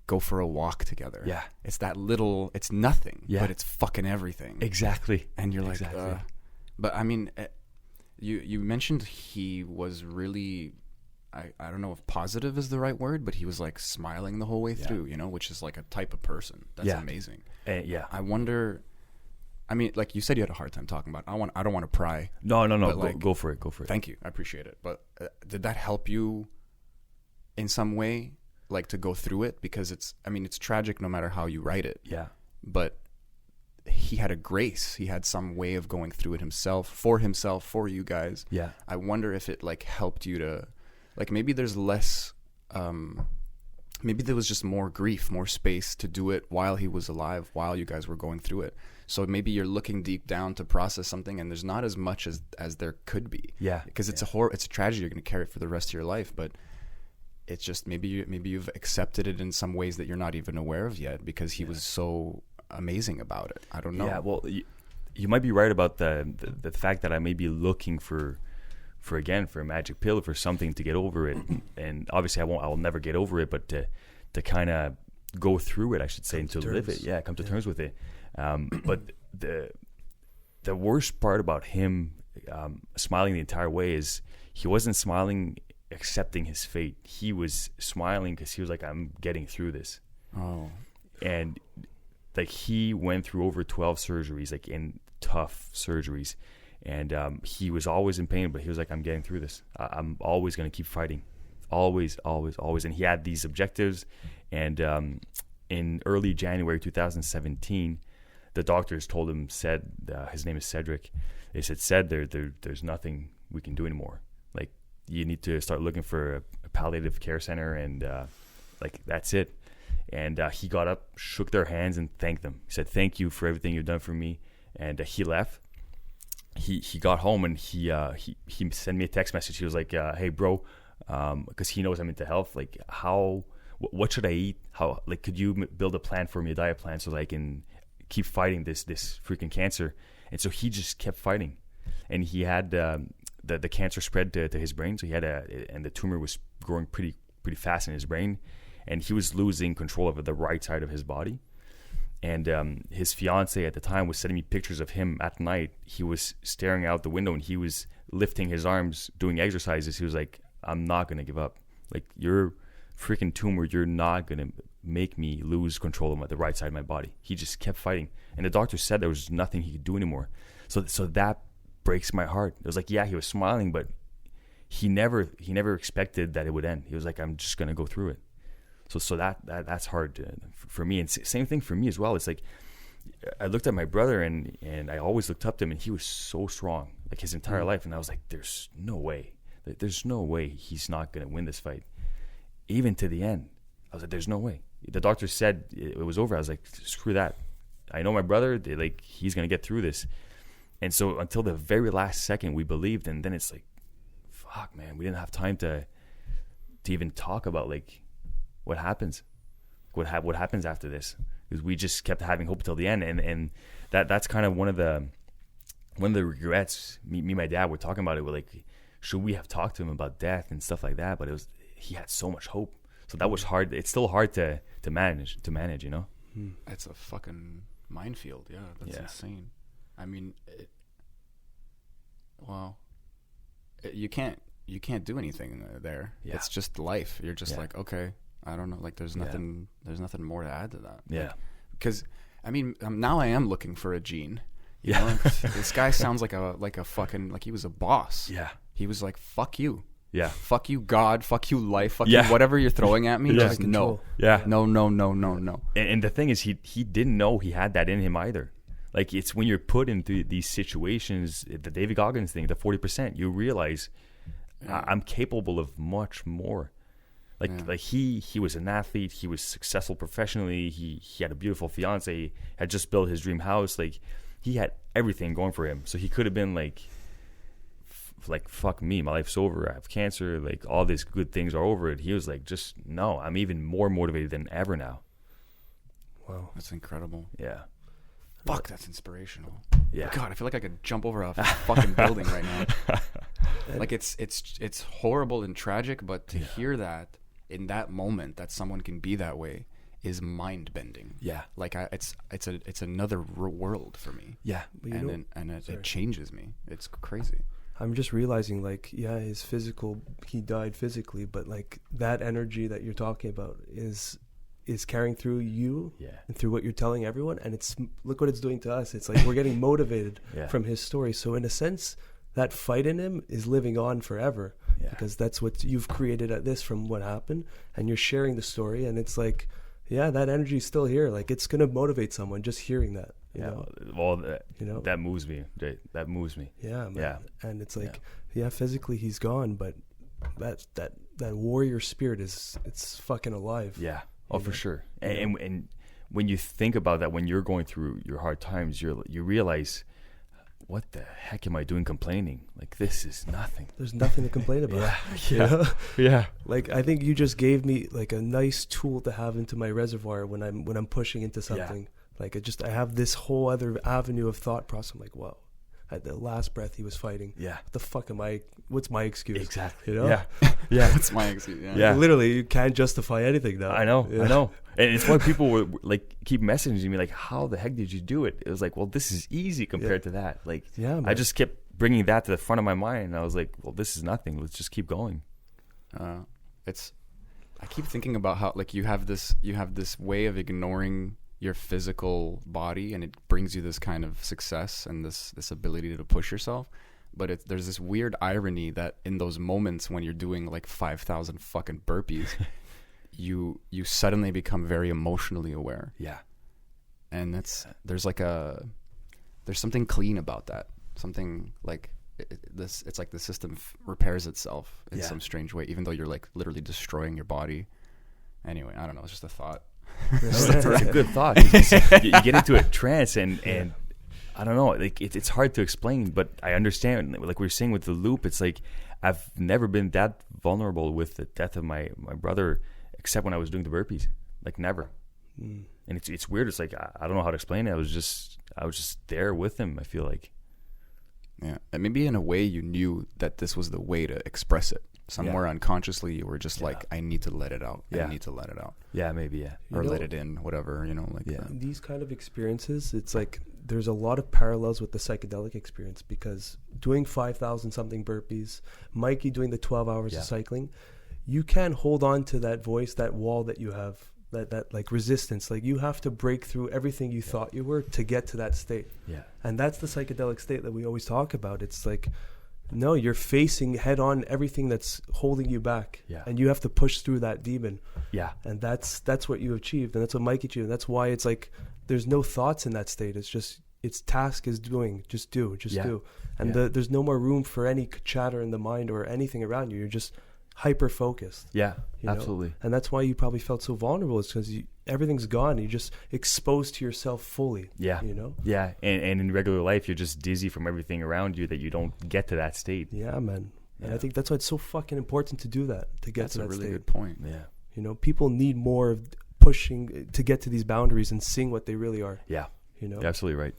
go for a walk together. Yeah. It's that little, it's nothing, but it's fucking everything. Exactly. And you're like, but I mean, you mentioned he was really, I don't know if positive is the right word, but he was like smiling the whole way through, you know, which is like a type of person. That's amazing. I wonder, I mean, like you said, you had a hard time talking about it. I don't want to pry. No. Like, go for it. Thank you. I appreciate it. But did that help you in some way, like, to go through it? Because it's tragic no matter how you write it. Yeah. But he had a grace. He had some way of going through it himself, for you guys. Yeah. I wonder if it like helped you to, like, maybe there's less, maybe there was just more grief, more space to do it while he was alive, while you guys were going through it. So maybe you're looking deep down to process something, and there's not as much as there could be. Yeah. Because it's it's a tragedy. You're going to carry it for the rest of your life, but it's just maybe you've accepted it in some ways that you're not even aware of yet, because he was so amazing about it. I don't know. Yeah. Well, you might be right about the fact that I may be looking for a magic pill, for something to get over it, and obviously I'll never get over it, but to kind of go through it, I should say, and to live it. Yeah, come to terms with it. But the worst part about him smiling the entire way is he wasn't smiling accepting his fate. He was smiling because he was like, I'm getting through this. Oh. And like, he went through over 12 surgeries, like in tough surgeries, and he was always in pain, but he was like, I'm getting through this. I'm always going to keep fighting. Always. And he had these objectives, and in early January 2017, the doctors told him, his name is Cedric. They said, there's nothing we can do anymore. Like, you need to start looking for a palliative care center, and like, that's it. And he got up, shook their hands, and thanked them. He said, "Thank you for everything you've done for me." And he left. He got home, and he sent me a text message. He was like, "Hey, bro," because he knows I'm into health. Like, what should I eat? Could you build a plan for me, a diet plan, so that I can keep fighting this freaking cancer? And so he just kept fighting, and he had the cancer spread to his brain. So he had and the tumor was growing pretty fast in his brain, and he was losing control of the right side of his body. And his fiance at the time was sending me pictures of him at night. He was staring out the window, and he was lifting his arms, doing exercises. He was like, "I'm not going to give up. Like, your freaking tumor, you're not going to make me lose control of the right side of my body." He just kept fighting. And the doctor said there was nothing he could do anymore. So that breaks my heart. It was like, yeah, he was smiling, but he never expected that it would end. He was like, "I'm just going to go through it." So that's hard for me. And same thing for me as well. It's like, I looked at my brother, and I always looked up to him, and he was so strong, like, his entire life. And I was like, there's no way. There's no way he's not going to win this fight. Even to the end, I was like, there's no way. The doctor said it was over. I was like, screw that. I know my brother, he's going to get through this. And so until the very last second, we believed. And then it's like, fuck, man, we didn't have time to even talk about, like, what happens after this, because we just kept having hope till the end. And that's kind of one of the regrets. Me and my dad were talking about it. We're like, should we have talked to him about death and stuff like that? But he had so much hope. So that was hard. It's still hard to manage, you know? It's a fucking minefield. Yeah, that's insane. I mean, you can't do anything there. Yeah. It's just life. You're just like, okay, I don't know. Like, there's nothing more to add to that. Yeah. Because, I mean, now I am looking for a gene. You know? This guy sounds like a fucking, like, he was a boss. Yeah. He was like, fuck you. Yeah. Fuck you, God. Fuck you, life. Fuck you, whatever you're throwing at me. Just no. Yeah. No. And the thing is, he didn't know he had that in him either. Like, it's when you're put into these situations, the David Goggins thing, the 40%, you realize I'm capable of much more. Like he was an athlete. He was successful professionally. He had a beautiful fiance. He had just built his dream house. Like, he had everything going for him. So he could have been like, fuck me, my life's over. I have cancer. Like, all these good things are over it. He was like, just no. I'm even more motivated than ever now. Wow, that's incredible. Yeah. Fuck, that's inspirational. Yeah. God, I feel like I could jump over a fucking building right now. Like, it's horrible and tragic, but to hear that in that moment, that someone can be that way, is mind bending. Yeah. Like, it's another world for me. Yeah. It changes me. It's crazy. I'm just realizing, like, he died physically, but, like, that energy that you're talking about is carrying through you and through what you're telling everyone. And look what it's doing to us. It's like we're getting motivated from his story. So in a sense, that fight in him is living on forever because that's what you've created at this from what happened, and you're sharing the story. And it's like, that energy is still here. Like, it's going to motivate someone just hearing that. You know? Well, that moves me. That moves me. Yeah, man. Yeah. And it's like, physically he's gone, but that warrior spirit it's fucking alive. Yeah. Oh, for sure. And when you think about that, when you're going through your hard times, you realize, what the heck am I doing complaining? Like, this is nothing. There's nothing to complain about. Yeah. Like, I think you just gave me, like, a nice tool to have into my reservoir when I'm pushing into something. Like, I have this whole other avenue of thought process. I'm like, wow. At the last breath he was fighting. Yeah. What the fuck what's my excuse? Exactly. You know? Yeah. What's my excuse? Yeah. Literally, you can't justify anything now. I know. And it's why people were like, keep messaging me like, how the heck did you do it? It was like, well, this is easy compared to that. Like, I just kept bringing that to the front of my mind. And I was like, well, this is nothing. Let's just keep going. I keep thinking about how, like, you have this way of ignoring your physical body, and it brings you this kind of success and this ability to push yourself. But there's this weird irony that in those moments when you're doing like 5,000 fucking burpees, you suddenly become very emotionally aware. Yeah. And there's something clean about that. Something like it's like the system repairs itself in some strange way, even though you're like literally destroying your body. Anyway, I don't know. It's just a thought. It's a good thought. You get into a trance and I don't know. Like it's hard to explain, but I understand. Like we were saying with the loop, it's like I've never been that vulnerable with the death of my brother, except when I was doing the burpees. Like never. And it's weird. It's like I don't know how to explain it. I was just there with him. I feel like. Yeah, and maybe in a way you knew that this was the way to express it. Somewhere unconsciously, you were just like, I need to let it out. I need to let it out. Yeah, maybe. Yeah, or let it in, whatever. Like these kind of experiences. It's like there's a lot of parallels with the psychedelic experience, because doing 5,000 something burpees, Mikey doing the 12 hours of cycling, you can't hold on to that voice, that wall that you have. That like resistance, like you have to break through everything you thought you were to get to that state. Yeah. And that's the psychedelic state that we always talk about. It's like, no, you're facing head on everything that's holding you back. Yeah. And you have to push through that demon. Yeah. And that's what you achieved. And that's what Mike achieved. And that's why it's like, there's no thoughts in that state. It's just, its task is doing, just do. And there's no more room for any chatter in the mind or anything around you. You're just hyper focused. Yeah, absolutely. And that's why you probably felt so vulnerable, is because everything's gone. You're just exposed to yourself fully. Yeah. Yeah. And in regular life, you're just dizzy from everything around you that you don't get to that state. Yeah, man. Yeah. And I think that's why it's so fucking important to do that, to get to that state. That's a really good point. Yeah. People need more of pushing to get to these boundaries and seeing what they really are. Yeah. You're absolutely right.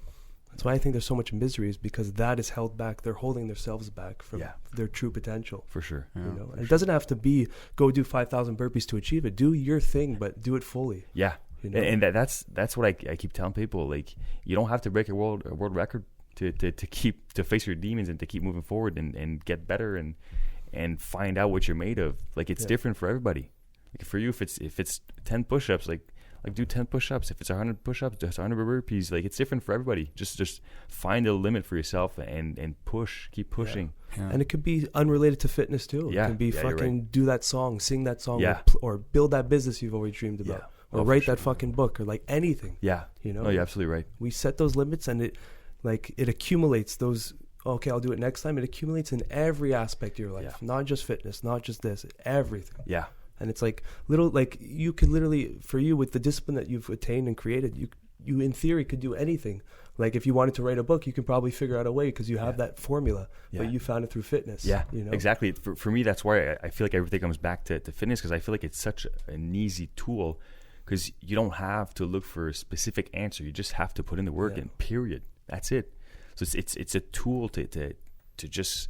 That's why I think there's so much misery, is because that is held back. They're holding themselves back from their true potential. For sure. And it doesn't have to be go do 5,000 burpees to achieve it. Do your thing, but do it fully. Yeah. And that's what I keep telling people. Like, you don't have to break a world record to face your demons and to keep moving forward and get better and find out what you're made of. Like, it's different for everybody. Like, for you, if it's 10 push-ups, like do 10 push-ups. If it's 100 push-ups, just 100 burpees. Like, it's different for everybody. Just find a limit for yourself and push, keep pushing. Yeah. And it could be unrelated to fitness too. It can be fucking do that song, sing that song, or build that business you've always dreamed about, or write that fucking book, or like anything. Yeah, No, you're absolutely right. We set those limits, and it accumulates those. Okay, I'll do it next time. It accumulates in every aspect of your life, not just fitness, not just this, everything. Yeah. And it's like you could literally, for you, with the discipline that you've attained and created, you in theory could do anything. Like, if you wanted to write a book, you can probably figure out a way, because you have that formula, but you found it through fitness. Yeah, exactly. For me, that's why I feel like everything comes back to fitness, because I feel like it's such an easy tool, because you don't have to look for a specific answer. You just have to put in the work, and period. That's it. So it's a tool to just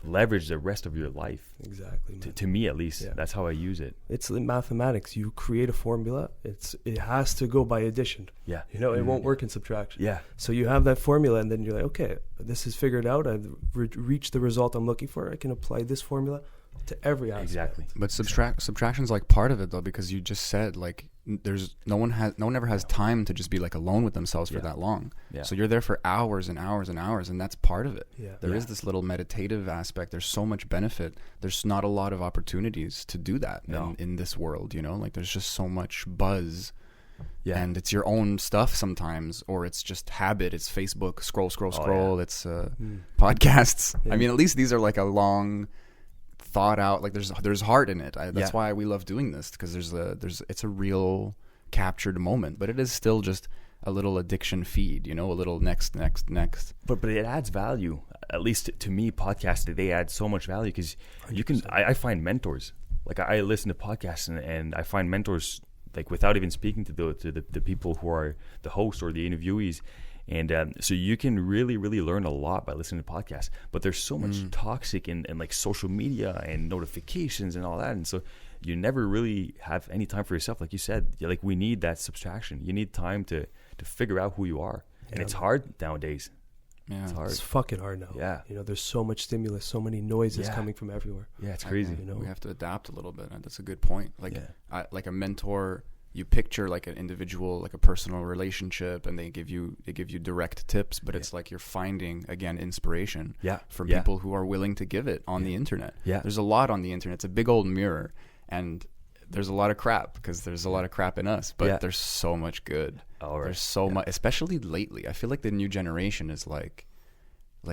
leverage the rest of your life. Exactly. To me, at least, that's how I use it. It's in mathematics. You create a formula. It has to go by addition. Yeah. It won't work in subtraction. Yeah. So you have that formula, and then you're like, okay, this is figured out. I've reached the result I'm looking for. I can apply this formula to every aspect. Exactly. But subtraction's like part of it, though, because you just said, like, there's no one ever has time to just be like alone with themselves for that long. Yeah. So you're there for hours and hours and hours, and that's part of it. Yeah. There is this little meditative aspect. There's so much benefit. There's not a lot of opportunities to do that in this world, like there's just so much buzz. Yeah. And it's your own stuff sometimes, or it's just habit. It's Facebook, scroll. It's podcasts. Yeah. I mean, at least these are like a long thought out, like there's heart in it. That's why we love doing this, because it's a real captured moment, but it is still just a little addiction feed, a little next. But it adds value. At least to me, podcasts, they add so much value, because you can. I find mentors. Like, I listen to podcasts and I find mentors, like, without even speaking to the people who are the hosts or the interviewees. And so you can really, really learn a lot by listening to podcasts. But there's so much toxic and like social media and notifications and all that. And so you never really have any time for yourself. Like you said, like, we need that subtraction. You need time to figure out who you are. And it's hard nowadays. Yeah, it's hard. It's fucking hard now. Yeah. There's so much stimulus, so many noises coming from everywhere. Yeah, it's crazy. We have to adapt a little bit. That's a good point. Like, like a mentor, you picture like an individual, like a personal relationship, and they give you direct tips, but it's like you're finding, again, inspiration from people who are willing to give it on the internet. Yeah. There's a lot on the internet. It's a big old mirror, and there's a lot of crap because there's a lot of crap in us, but Yeah. there's so much good. Oh, right. There's so much, especially lately. I feel like the new generation is like,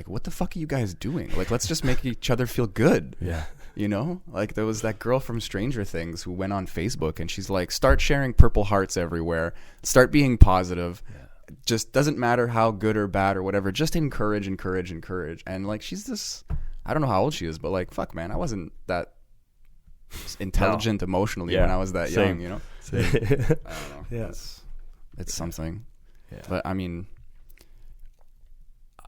what the fuck are you guys doing? Like, let's just make each other feel good. Yeah. You know, like there was that girl from Stranger Things who went on Facebook and she's like, start sharing purple hearts everywhere. Start being positive. Yeah. Just doesn't matter how good or bad or whatever. Just encourage. And like, she's this, I don't know how old she is, but like, fuck, man, I wasn't that intelligent emotionally when I was that young, you know? Same. I don't know. Yeah. It's something. Yeah. But I mean,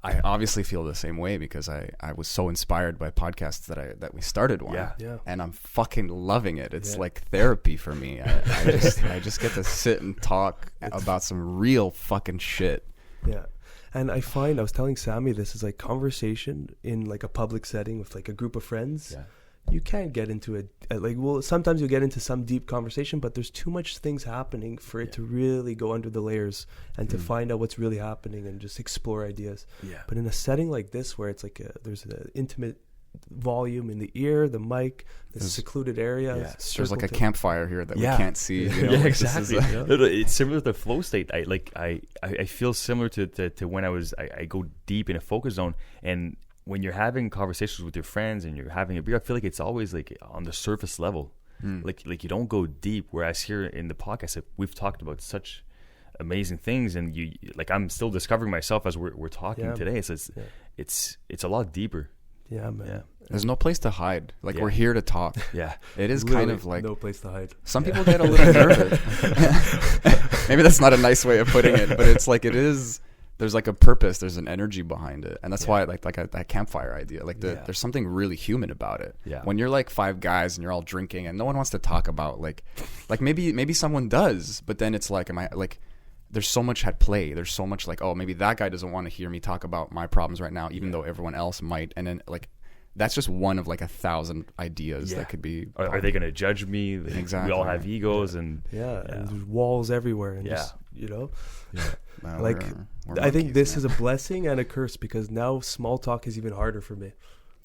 I obviously feel the same way because I was so inspired by podcasts that we started one. Yeah. And I'm fucking loving it. It's like therapy for me. I just get to sit and talk about some real fucking shit. Yeah. And I find, I was telling Sammy, this is like conversation in like a public setting with like a group of friends. Yeah. You can't get into it. Like, well, sometimes you get into some deep conversation, but there's too much things happening for it to really go under the layers and to find out what's really happening and just explore ideas. Yeah. But in a setting like this, where it's like there's an intimate volume in the ear, the mic, the secluded area. Yeah. There's like a campfire here that we can't see. You know? Yeah, Like, exactly. It's similar to the flow state. I feel similar to when I go deep in a focus zone, and when you're having conversations with your friends and you're having a beer, I feel like it's always like on the surface level. Like you don't go deep. Whereas here in the podcast, we've talked about such amazing things, and you like I'm still discovering myself as we're talking today. So it's a lot deeper. Yeah, man. Yeah. There's no place to hide. Like we're here to talk. Yeah. It is Literally kind of like no place to hide. some people get a little nervous. Maybe that's not a nice way of putting it, but it's like it is. There's like a purpose. There's an energy behind it, and that's why I like that campfire idea. Like there's something really human about it. Yeah. When you're like 5 guys and you're all drinking and no one wants to talk about like maybe someone does, but then it's like, am I like? There's so much at play. There's so much like, oh, maybe that guy doesn't want to hear me talk about my problems right now, even though everyone else might. And then like, that's just one of like 1,000 ideas that could be. Are they going to judge me? Exactly. We all have egos, and And there's walls everywhere, and just, you know, like we're I think monkeys, this man. is a blessing and a curse, because now small talk is even harder for me.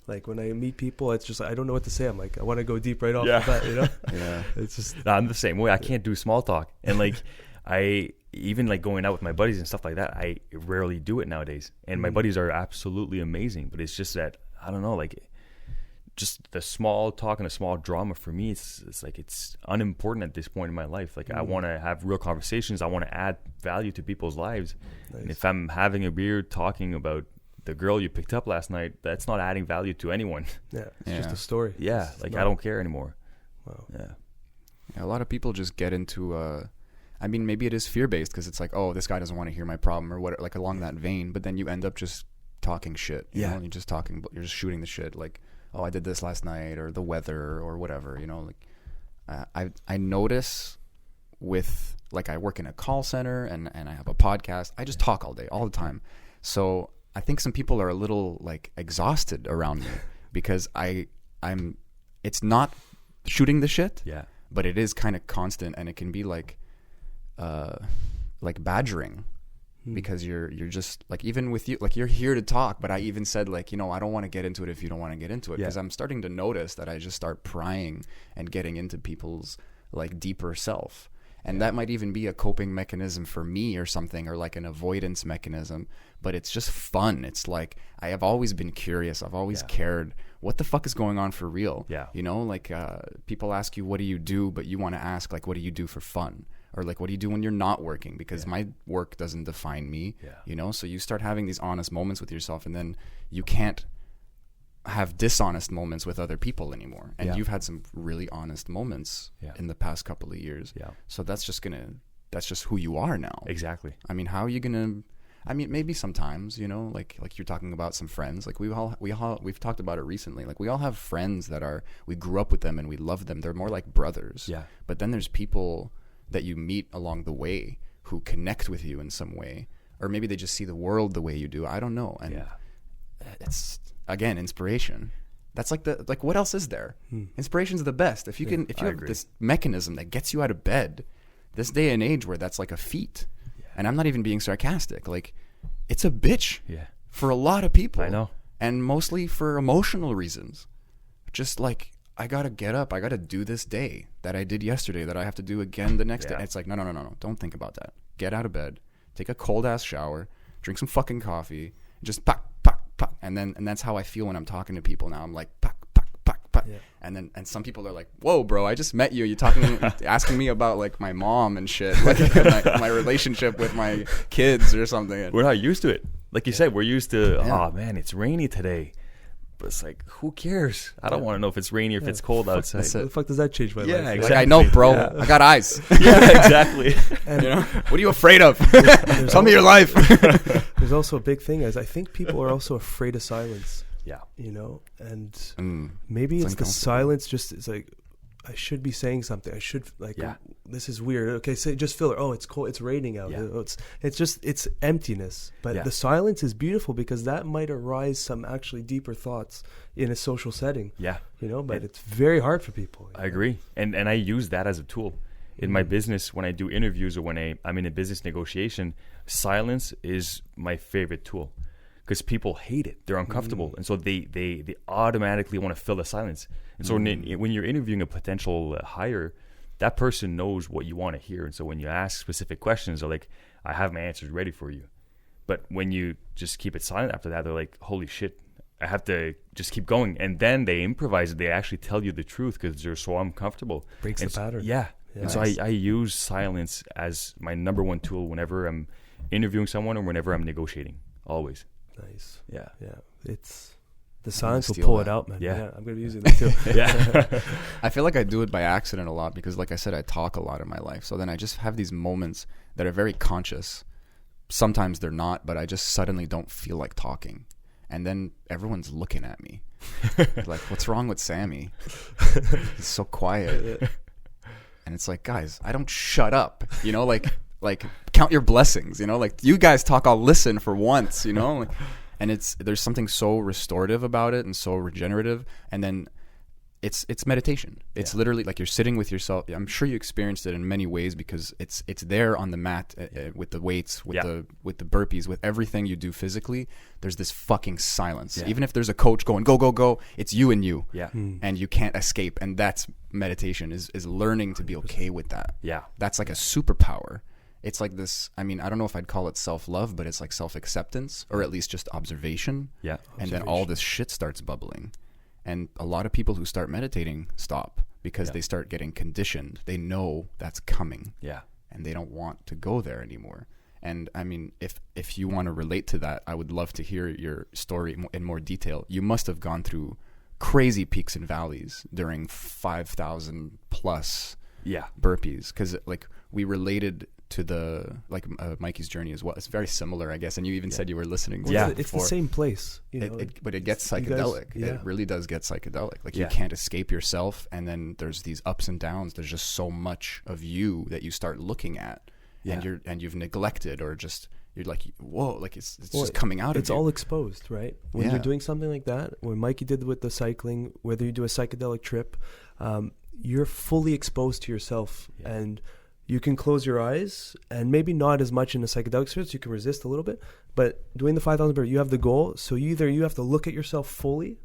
Like when I meet people, it's just I don't know what to say. I'm like, I want to go deep right off the bat, you know. Yeah. It's just No, I'm the same way. I can't do small talk, and like I even like going out with my buddies and stuff like that. I rarely do it nowadays, and my buddies are absolutely amazing. But it's just that I don't know, like just the small talk and the small drama for me. It's like it's unimportant at this point in my life. Like I want to have real conversations. I want to add value to people's lives. Nice. And if I'm having a beer talking about the girl you picked up last night, that's not adding value to anyone. it's just a story. Yeah, It's like not- I don't care anymore. Wow. Yeah. A lot of people just get into I mean, maybe it is fear-based because it's like, oh, this guy doesn't want to hear my problem or what, like along that vein. But then you end up just talking shit. You know? You're just talking, you're just shooting the shit. Like, oh, I did this last night, or the weather, or whatever. You know, like I notice with like I work in a call center and I have a podcast. I just talk all day, all the time. So I think some people are a little like exhausted around me because I'm. It's not shooting the shit. Yeah. But it is kind of constant, and it can be like badgering, because you're just like, even with you, like you're here to talk, but I even said like, you know, I don't want to get into it if you don't want to get into it, because I'm starting to notice that I just start prying and getting into people's like deeper self, and that might even be a coping mechanism for me or something, or like an avoidance mechanism, but it's just fun. It's like I have always been curious. I've always cared. What the fuck is going on for real? Yeah. You know, like people ask you, what do you do? But you want to ask, like, what do you do for fun? Or like, what do you do when you're not working? Because my work doesn't define me, you know? So you start having these honest moments with yourself, and then you can't have dishonest moments with other people anymore. And you've had some really honest moments in the past couple of years. Yeah. So that's just who you are now. Exactly. I mean, how are you going to... I mean, maybe sometimes, you know, like you're talking about some friends, like we've talked about it recently. Like we all have friends that we grew up with them and we love them. They're more like brothers. Yeah. But then there's people that you meet along the way who connect with you in some way, or maybe they just see the world the way you do. I don't know. And it's, again, inspiration. That's like what else is there? Inspiration's the best. If you have this mechanism that gets you out of bed, this day and age where that's like a feat. And I'm not even being sarcastic. Like, it's a bitch for a lot of people. I know. And mostly for emotional reasons. Just like, I gotta get up. I gotta do this day that I did yesterday that I have to do again the next day. It's like, no. Don't think about that. Get out of bed, take a cold ass shower, drink some fucking coffee, just pack. And that's how I feel when I'm talking to people now. I'm like, pack. Yeah. And some people are like, whoa, bro, I just met you. You're asking me about like my mom and shit, like my relationship with my kids or something. We're not used to it. Like you said, we're used to, oh man, it's rainy today. But it's like, who cares? I don't want to know if it's rainy or if it's cold outside. What the fuck does that change my life? Exactly. Like, I know, bro. Yeah. I got eyes. Yeah, exactly. And you know, what are you afraid of? Tell me your life. There's also a big thing is I think people are also afraid of silence. Yeah. You know, and maybe it's the silence. It's like, I should be saying something. I should this is weird. Okay, say just filler. Oh, it's cold. It's raining out. Yeah. It's emptiness. But the silence is beautiful because that might arise some actually deeper thoughts in a social setting. Yeah, you know. But it's very hard for people. I agree, and I use that as a tool in my business when I do interviews or when I'm in a business negotiation. Silence is my favorite tool. Because people hate it, they're uncomfortable, and so they automatically want to fill the silence. And so when you're interviewing a potential hire, that person knows what you want to hear. And so when you ask specific questions, they're like, "I have my answers ready for you." But when you just keep it silent after that, they're like, "Holy shit, I have to just keep going." And then they improvise it. They actually tell you the truth because they're so uncomfortable. Breaks the pattern. Yeah. And so I use silence as my number one tool whenever I'm interviewing someone or whenever I'm negotiating. Always. Nice. Yeah. It's the silence will pull it out, man. Yeah, I'm gonna be using that too. Yeah. I feel like I do it by accident a lot because, like I said, I talk a lot in my life. So then I just have these moments that are very conscious. Sometimes they're not, but I just suddenly don't feel like talking, and then everyone's looking at me like, "What's wrong with Sammy? He's so quiet." And it's like, guys, I don't shut up. You know, like count your blessings, you know, like you guys talk, I'll listen for once, you know, and there's something so restorative about it and so regenerative. And then it's meditation. It's literally like you're sitting with yourself. I'm sure you experienced it in many ways because it's there on the mat with the weights, with the burpees, with everything you do physically. There's this fucking silence. Even if there's a coach going, go, go, go, it's you and you. Yeah. And you can't escape. And that's meditation is learning to be okay with that. Yeah. That's like a superpower. It's like this, I mean, I don't know if I'd call it self-love, but it's like self-acceptance or at least just observation. Yeah. And then all this shit starts bubbling. And a lot of people who start meditating stop because they start getting conditioned. They know that's coming. Yeah. And they don't want to go there anymore. And I mean, if you want to relate to that, I would love to hear your story in more detail. You must have gone through crazy peaks and valleys during 5,000 plus burpees. Because like we related to the Mikey's journey as well. It's very similar, I guess. And you even said you were listening to it it's before. the same place, you know. But it gets psychedelic. It really does get psychedelic. Like you can't escape yourself, and then there's these ups and downs. There's just so much of you that you start looking at, and you've neglected or just you're like, whoa, like it's just coming out of you. It's all exposed, right? When you're doing something like that, when Mikey did with the cycling, whether you do a psychedelic trip, you're fully exposed to yourself and you can close your eyes, and maybe not as much in a psychedelic experience. You can resist a little bit, but doing the 5,000 burpees, you have the goal. So either you have to look at yourself fully,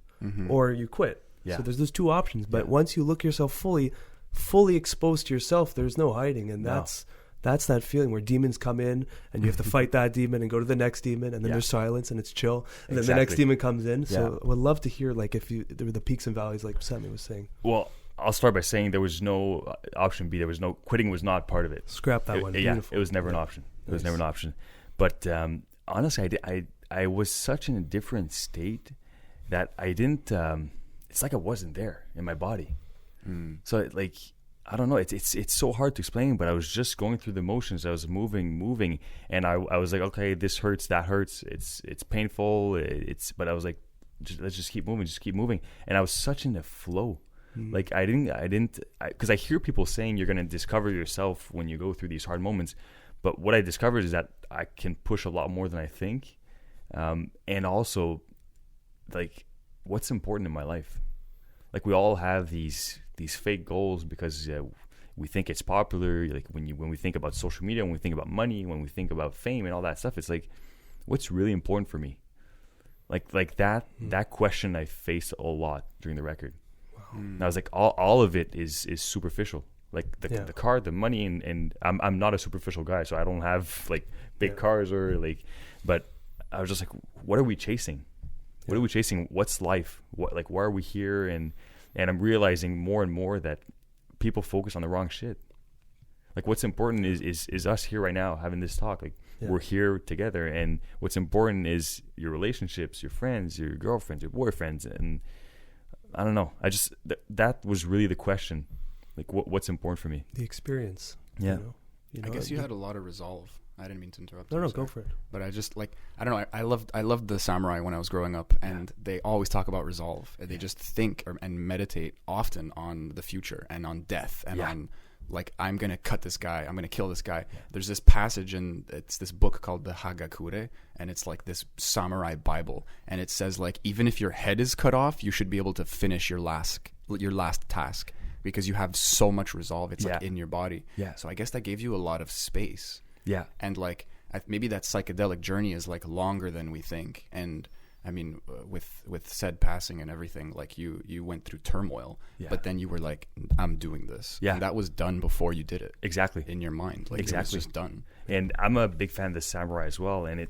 or you quit. Yeah. So there's those two options. But once you look yourself fully exposed to yourself, there's no hiding, and that's that feeling where demons come in, and you have to fight that demon and go to the next demon, and then there's silence and it's chill, and then the next demon comes in. So I would love to hear like if there were the peaks and valleys, like Sammy was saying. Well, I'll start by saying there was no option B. There was no quitting. Was not part of it. Scrap that one. Beautiful. It was never an option. It was never an option. But honestly, I was such in a different state that I didn't. It's like I wasn't there in my body. So like I don't know. It's so hard to explain. But I was just going through the motions. I was moving, and I was like, okay, this hurts, that hurts. It's painful. But I was like, let's just keep moving. And I was such in the flow. Like I didn't, because I hear people saying you're going to discover yourself when you go through these hard moments. But what I discovered is that I can push a lot more than I think. And also like what's important in my life. Like we all have these fake goals because we think it's popular. Like when we think about social media, when we think about money, when we think about fame and all that stuff, it's like, what's really important for me? Like that question I faced a lot during the record. And I was like, all of it is superficial. Like the car, the money, and I'm not a superficial guy, so I don't have like big cars or like, but I was just like, what are we chasing? What are we chasing? What's life? Why are we here? And I'm realizing more and more that people focus on the wrong shit. Like what's important is us here right now having this talk. Like we're here together, and what's important is your relationships, your friends, your girlfriends, your boyfriends, and I don't know. I just that was really the question. Like what's important for me? The experience. Yeah. I guess you had a lot of resolve. I didn't mean to interrupt. No, go for it. But I just like, I don't know. I loved the samurai when I was growing up, and they always talk about resolve. They just think and meditate often on the future and on death and on like, I'm gonna cut this guy. I'm gonna kill this guy. There's this passage in it's this book called the Hagakure, and it's like this samurai Bible, and it says like, even if your head is cut off, you should be able to finish your last task because you have so much resolve. It's like in your body. Yeah. So I guess that gave you a lot of space. Yeah. And like maybe that psychedelic journey is like longer than we think. And I mean, with said passing and everything, like you went through turmoil, but then you were like, I'm doing this. Yeah. And that was done before you did it. Exactly. In your mind. Like it was just done. And I'm a big fan of the samurai as well. And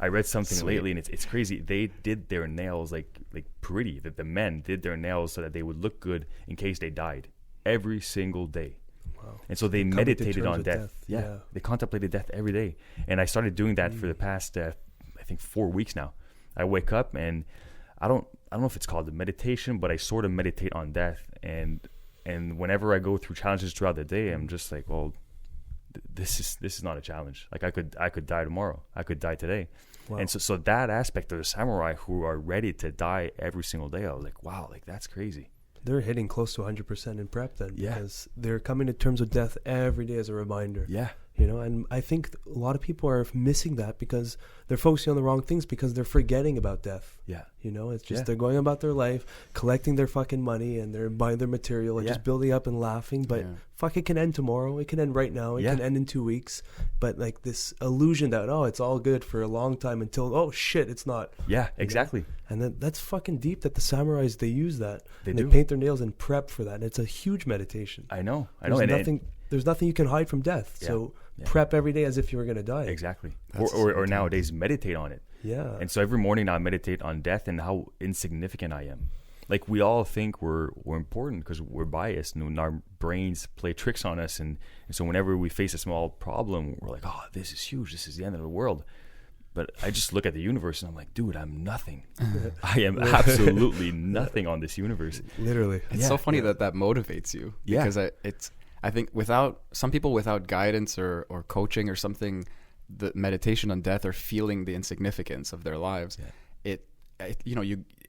I read something lately, and it's crazy. They did their nails like pretty. That the men did their nails so that they would look good in case they died every single day. Wow. And so they meditated on death. Yeah. They contemplated death every day. And I started doing that for the past, I think 4 weeks now. I wake up and I don't know if it's called a meditation, but I sort of meditate on death. And whenever I go through challenges throughout the day, I'm just like, well, this is not a challenge. Like I could die tomorrow. I could die today. Wow. And so that aspect of the samurai who are ready to die every single day, I was like, wow, like that's crazy. They're hitting close to 100% in prep then, because they're coming to terms with death every day as a reminder. Yeah. You know, and I think a lot of people are missing that because they're focusing on the wrong things because they're forgetting about death. Yeah. You know, it's just they're going about their life, collecting their fucking money, and they're buying their material and just building up and laughing. But fuck, it can end tomorrow. It can end right now. It can end in 2 weeks. But like this illusion that, it's all good for a long time until, oh shit, it's not. Yeah, exactly. And that's fucking deep that the samurais, they use that. They paint their nails and prep for that. And it's a huge meditation. I know. There's nothing you can hide from death. Yeah. So prep every day as if you were going to die. Exactly. Or nowadays meditate on it. Yeah. And so every morning now I meditate on death and how insignificant I am. Like we all think we're important because we're biased and our brains play tricks on us. And so whenever we face a small problem, we're like, oh, this is huge. This is the end of the world. But I just look at the universe and I'm like, dude, I'm nothing. I am absolutely nothing on this universe. Literally. It's so funny that motivates you. Because I think some people without guidance or coaching or something, the meditation on death or feeling the insignificance of their lives,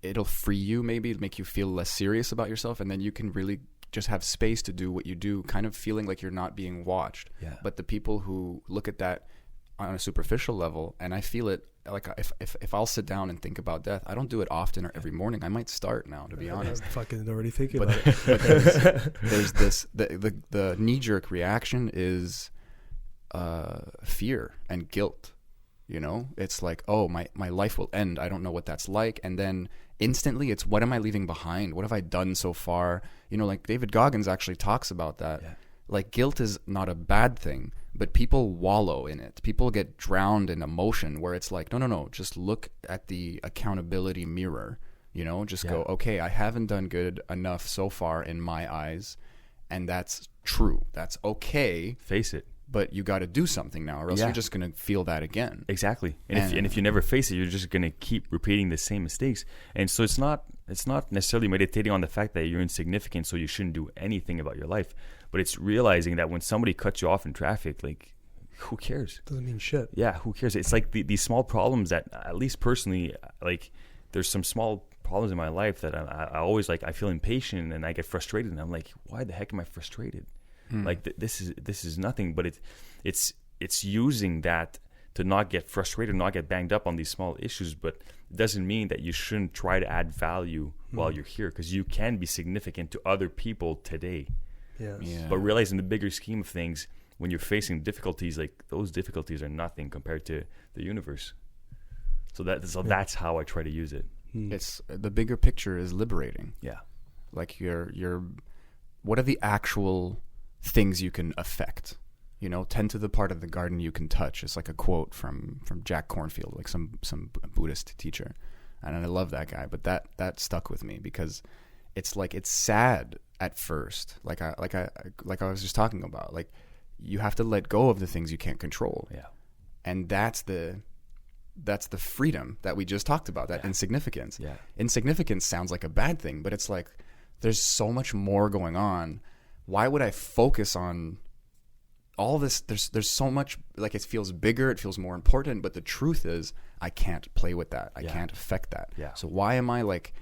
it'll free you, maybe make you feel less serious about yourself, and then you can really just have space to do what you do, kind of feeling like you're not being watched. Yeah. But the people who look at that on a superficial level, and I feel it, like if I'll sit down and think about death, I don't do it often or every morning. I might start now, to be honest. I'm fucking already thinking about it. But there's this, the knee-jerk reaction is fear and guilt. You know, it's like, oh, my life will end. I don't know what that's like. And then instantly it's, what am I leaving behind? What have I done so far? You know, like David Goggins actually talks about that. Yeah. Like guilt is not a bad thing, but people wallow in it. People get drowned in emotion where it's like, no, just look at the accountability mirror, you know, just go, okay, I haven't done good enough so far in my eyes. And that's true. That's okay. Face it. But you got to do something now, or else you're just going to feel that again. Exactly. And if you never face it, you're just going to keep repeating the same mistakes. And so it's not necessarily meditating on the fact that you're insignificant, so you shouldn't do anything about your life. But it's realizing that when somebody cuts you off in traffic, like, who cares? Doesn't mean shit. Yeah, who cares? It's like these small problems that, at least personally, like, there's some small problems in my life that I always, like, I feel impatient and I get frustrated. And I'm like, why the heck am I frustrated? Like this is nothing, but it's using that to not get frustrated, not get banged up on these small issues. But it doesn't mean that you shouldn't try to add value while you're here, because you can be significant to other people today. Yes. Yeah. But realizing the bigger scheme of things, when you're facing difficulties, like those difficulties are nothing compared to the universe. So that's how I try to use it. It's the bigger picture is liberating. Yeah. Like what are the actual things you can affect? Tend to the part of the garden you can touch. It's like a quote from Jack Kornfield, like some Buddhist teacher. And I love that guy, but that stuck with me because it's like, it's sad at first. Like I was just talking about, like you have to let go of the things you can't control. Yeah. And that's the freedom that we just talked about, that insignificance. Yeah. Insignificance sounds like a bad thing, but it's like, there's so much more going on. Why would I focus on all this? There's so much, like it feels bigger, it feels more important, but the truth is I can't play with that. I can't affect that. Yeah. So why am I like,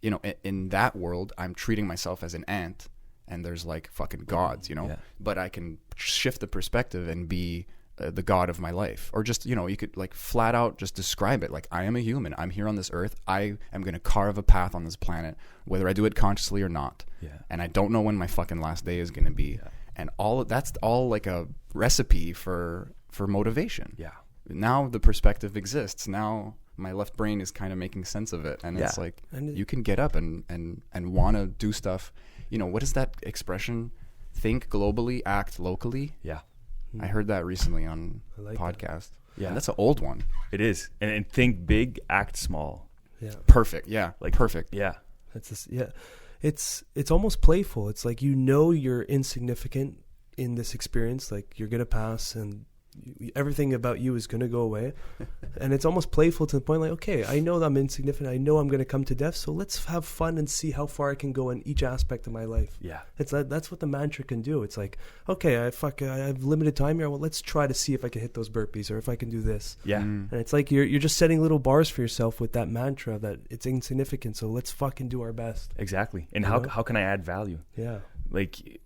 in that world, I'm treating myself as an ant and there's like fucking gods, but I can shift the perspective and be the god of my life, or just, you could like flat out just describe it like, I am a human. I'm here on this earth. I am going to carve a path on this planet, whether I do it consciously or not. Yeah. And I don't know when my fucking last day is going to be. Yeah. And that's all like a recipe for motivation. Yeah. Now the perspective exists. Now my left brain is kind of making sense of it. And it's like, you can get up and want to do stuff. What is that expression? Think globally, act locally. Yeah. I heard that recently on a podcast. Yeah. And that's an old one. It is. And think big, act small. Yeah. Perfect. Yeah. Like perfect. Yeah. That's just, yeah. It's almost playful. It's like, you're insignificant in this experience. Like you're gonna pass, and everything about you is going to go away. And it's almost playful to the point like, okay, I know that I'm insignificant. I know I'm going to come to death. So let's have fun and see how far I can go in each aspect of my life. Yeah. That's what the mantra can do. It's like, okay, I have limited time here. Well, let's try to see if I can hit those burpees or if I can do this. Yeah. And it's like you're just setting little bars for yourself with that mantra that it's insignificant. So let's fucking do our best. Exactly. And how can I add value? Yeah. Like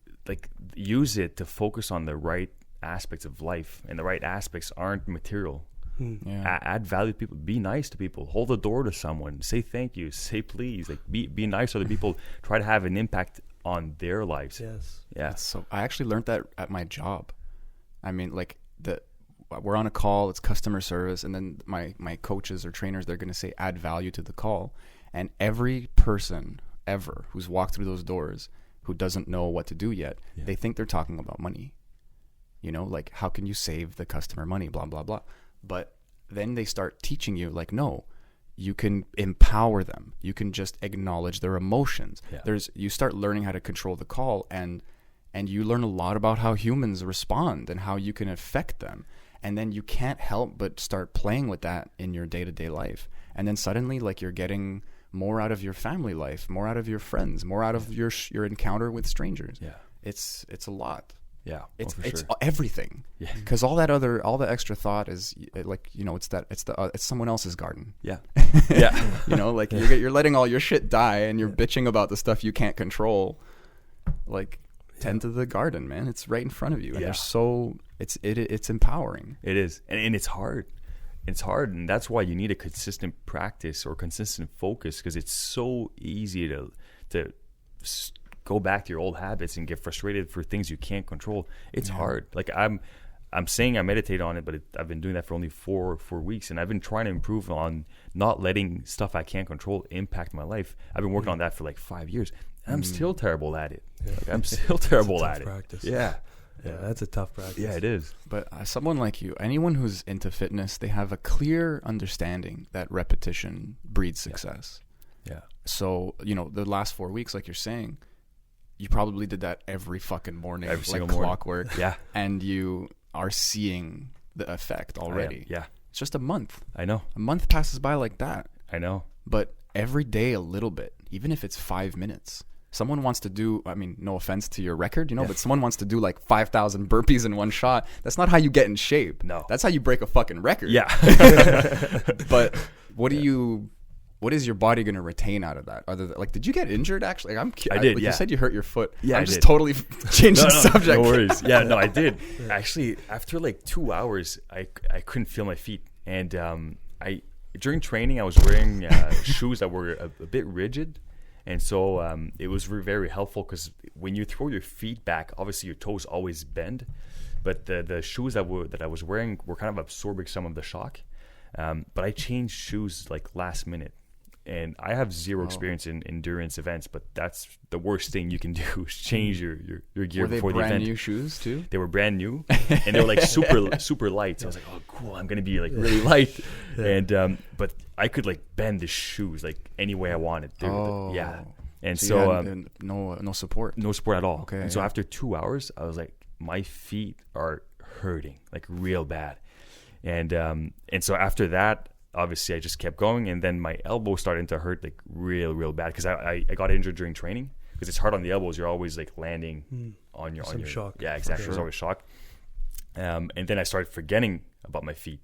use it to focus on the right aspects of life, and the right aspects aren't material. Add value to people. Be nice to people. Hold the door to someone. Say thank you. Say please. Like be nice to other people. Try to have an impact on their lives. Yes. Yeah. So I actually learned that at my job. I mean, like we're on a call. It's customer service, and then my coaches or trainers, they're going to say add value to the call, and every person ever who's walked through those doors who doesn't know what to do yet, they think they're talking about money. Like, how can you save the customer money, blah, blah, blah. But then they start teaching you, like, no, you can empower them. You can just acknowledge their emotions. Yeah. You start learning how to control the call, and you learn a lot about how humans respond and how you can affect them. And then you can't help but start playing with that in your day-to-day life. And then suddenly, like, you're getting more out of your family life, more out of your friends, more out of your encounter with strangers. Yeah. It's a lot. Yeah, it's sure. Everything. Yeah, because all the extra thought is like, it's someone else's garden. Yeah, yeah. Like you're letting all your shit die, and you're bitching about the stuff you can't control. Like, tend to the garden, man. It's right in front of you, and it's empowering. It is, and it's hard. It's hard, and that's why you need a consistent practice or consistent focus, because it's so easy to go back to your old habits and get frustrated for things you can't control. It's hard. Like I'm saying I meditate on it, but I've been doing that for only four weeks, and I've been trying to improve on not letting stuff I can't control impact my life. I've been working on that for like 5 years, and I'm still terrible at it. Yeah. Like, I'm still terrible at it. Practice. Yeah. Yeah, that's a tough practice. Yeah, it is. But someone like you, anyone who's into fitness, they have a clear understanding that repetition breeds success. Yeah. So, the last 4 weeks, like you're saying, you probably did that every fucking morning, like clockwork. Morning. Yeah. And you are seeing the effect already. Yeah. It's just a month. I know. A month passes by like that. I know. But every day a little bit, even if it's 5 minutes. Someone wants to do, I mean, no offense to your record, but someone wants to do like 5,000 burpees in one shot. That's not how you get in shape. No. That's how you break a fucking record. Yeah. But what is your body going to retain out of that? Other than, like, did you get injured actually? I did, You said you hurt your foot. Yeah, I'm just totally changing the subject. No worries. Yeah, no, I did. Actually, after like 2 hours, I couldn't feel my feet. And during training, I was wearing shoes that were a bit rigid. And so it was very helpful, because when you throw your feet back, obviously your toes always bend. But the shoes that I was wearing were kind of absorbing some of the shock. But I changed shoes like last minute. And I have zero experience in endurance events, but that's the worst thing you can do is change your gear before the event. Were they brand new shoes too? They were brand new, and they were like super light. So I was like, oh, cool, I'm gonna be like really light. And but I could like bend the shoes like any way I wanted. Yeah. And so you had no support. No support at all. Okay. And so after 2 hours, I was like, my feet are hurting like real bad. And so after that, obviously I just kept going, and then my elbow started to hurt like real bad because I got injured during training because it's hard on the elbows. You're always like landing on your shock. Yeah, exactly. There's always shock. And then I started forgetting about my feet.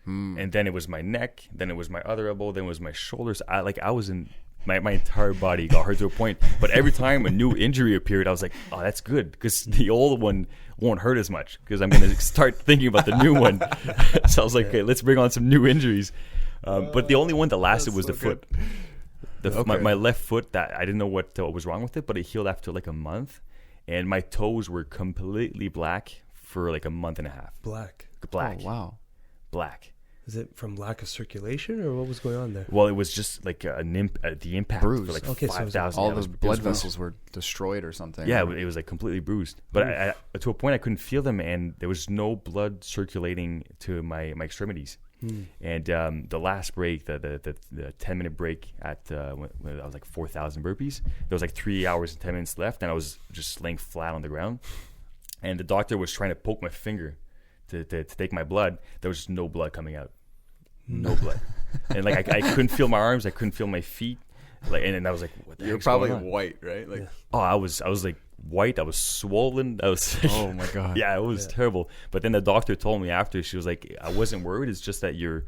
And then it was my neck, then it was my other elbow, then it was my shoulders. I was in my entire body got hurt to a point. But every time a new injury appeared, I was like, oh, that's good because the old one won't hurt as much because I'm going to start thinking about the new one. So I was like, okay, let's bring on some new injuries. But the only one that lasted was the foot. My left foot, that I didn't know what was wrong with it, but it healed after like a month. And my toes were completely black for like a month and a half. Black. Oh, wow. Black. Is it from lack of circulation or what was going on there? Well, it was just like the impact bruise. for like Okay, 5,000. All the blood vessels were destroyed or something. Yeah, it was like completely bruised. But I, to a point, I couldn't feel them, and there was no blood circulating to my extremities. And the last break, the 10-minute break at when I was like 4,000 burpees, there was like 3 hours and 10 minutes left, and I was just laying flat on the ground. And the doctor was trying to poke my finger to take my blood. There was no blood coming out. No blood. And like I couldn't feel my arms, I couldn't feel my feet. Like, and I was like, what the You're heck's probably going on? white, right? Like, Oh, I was like white. I was swollen. I was oh my god. yeah, it was terrible. But then the doctor told me after, she was like, I wasn't worried. It's just that your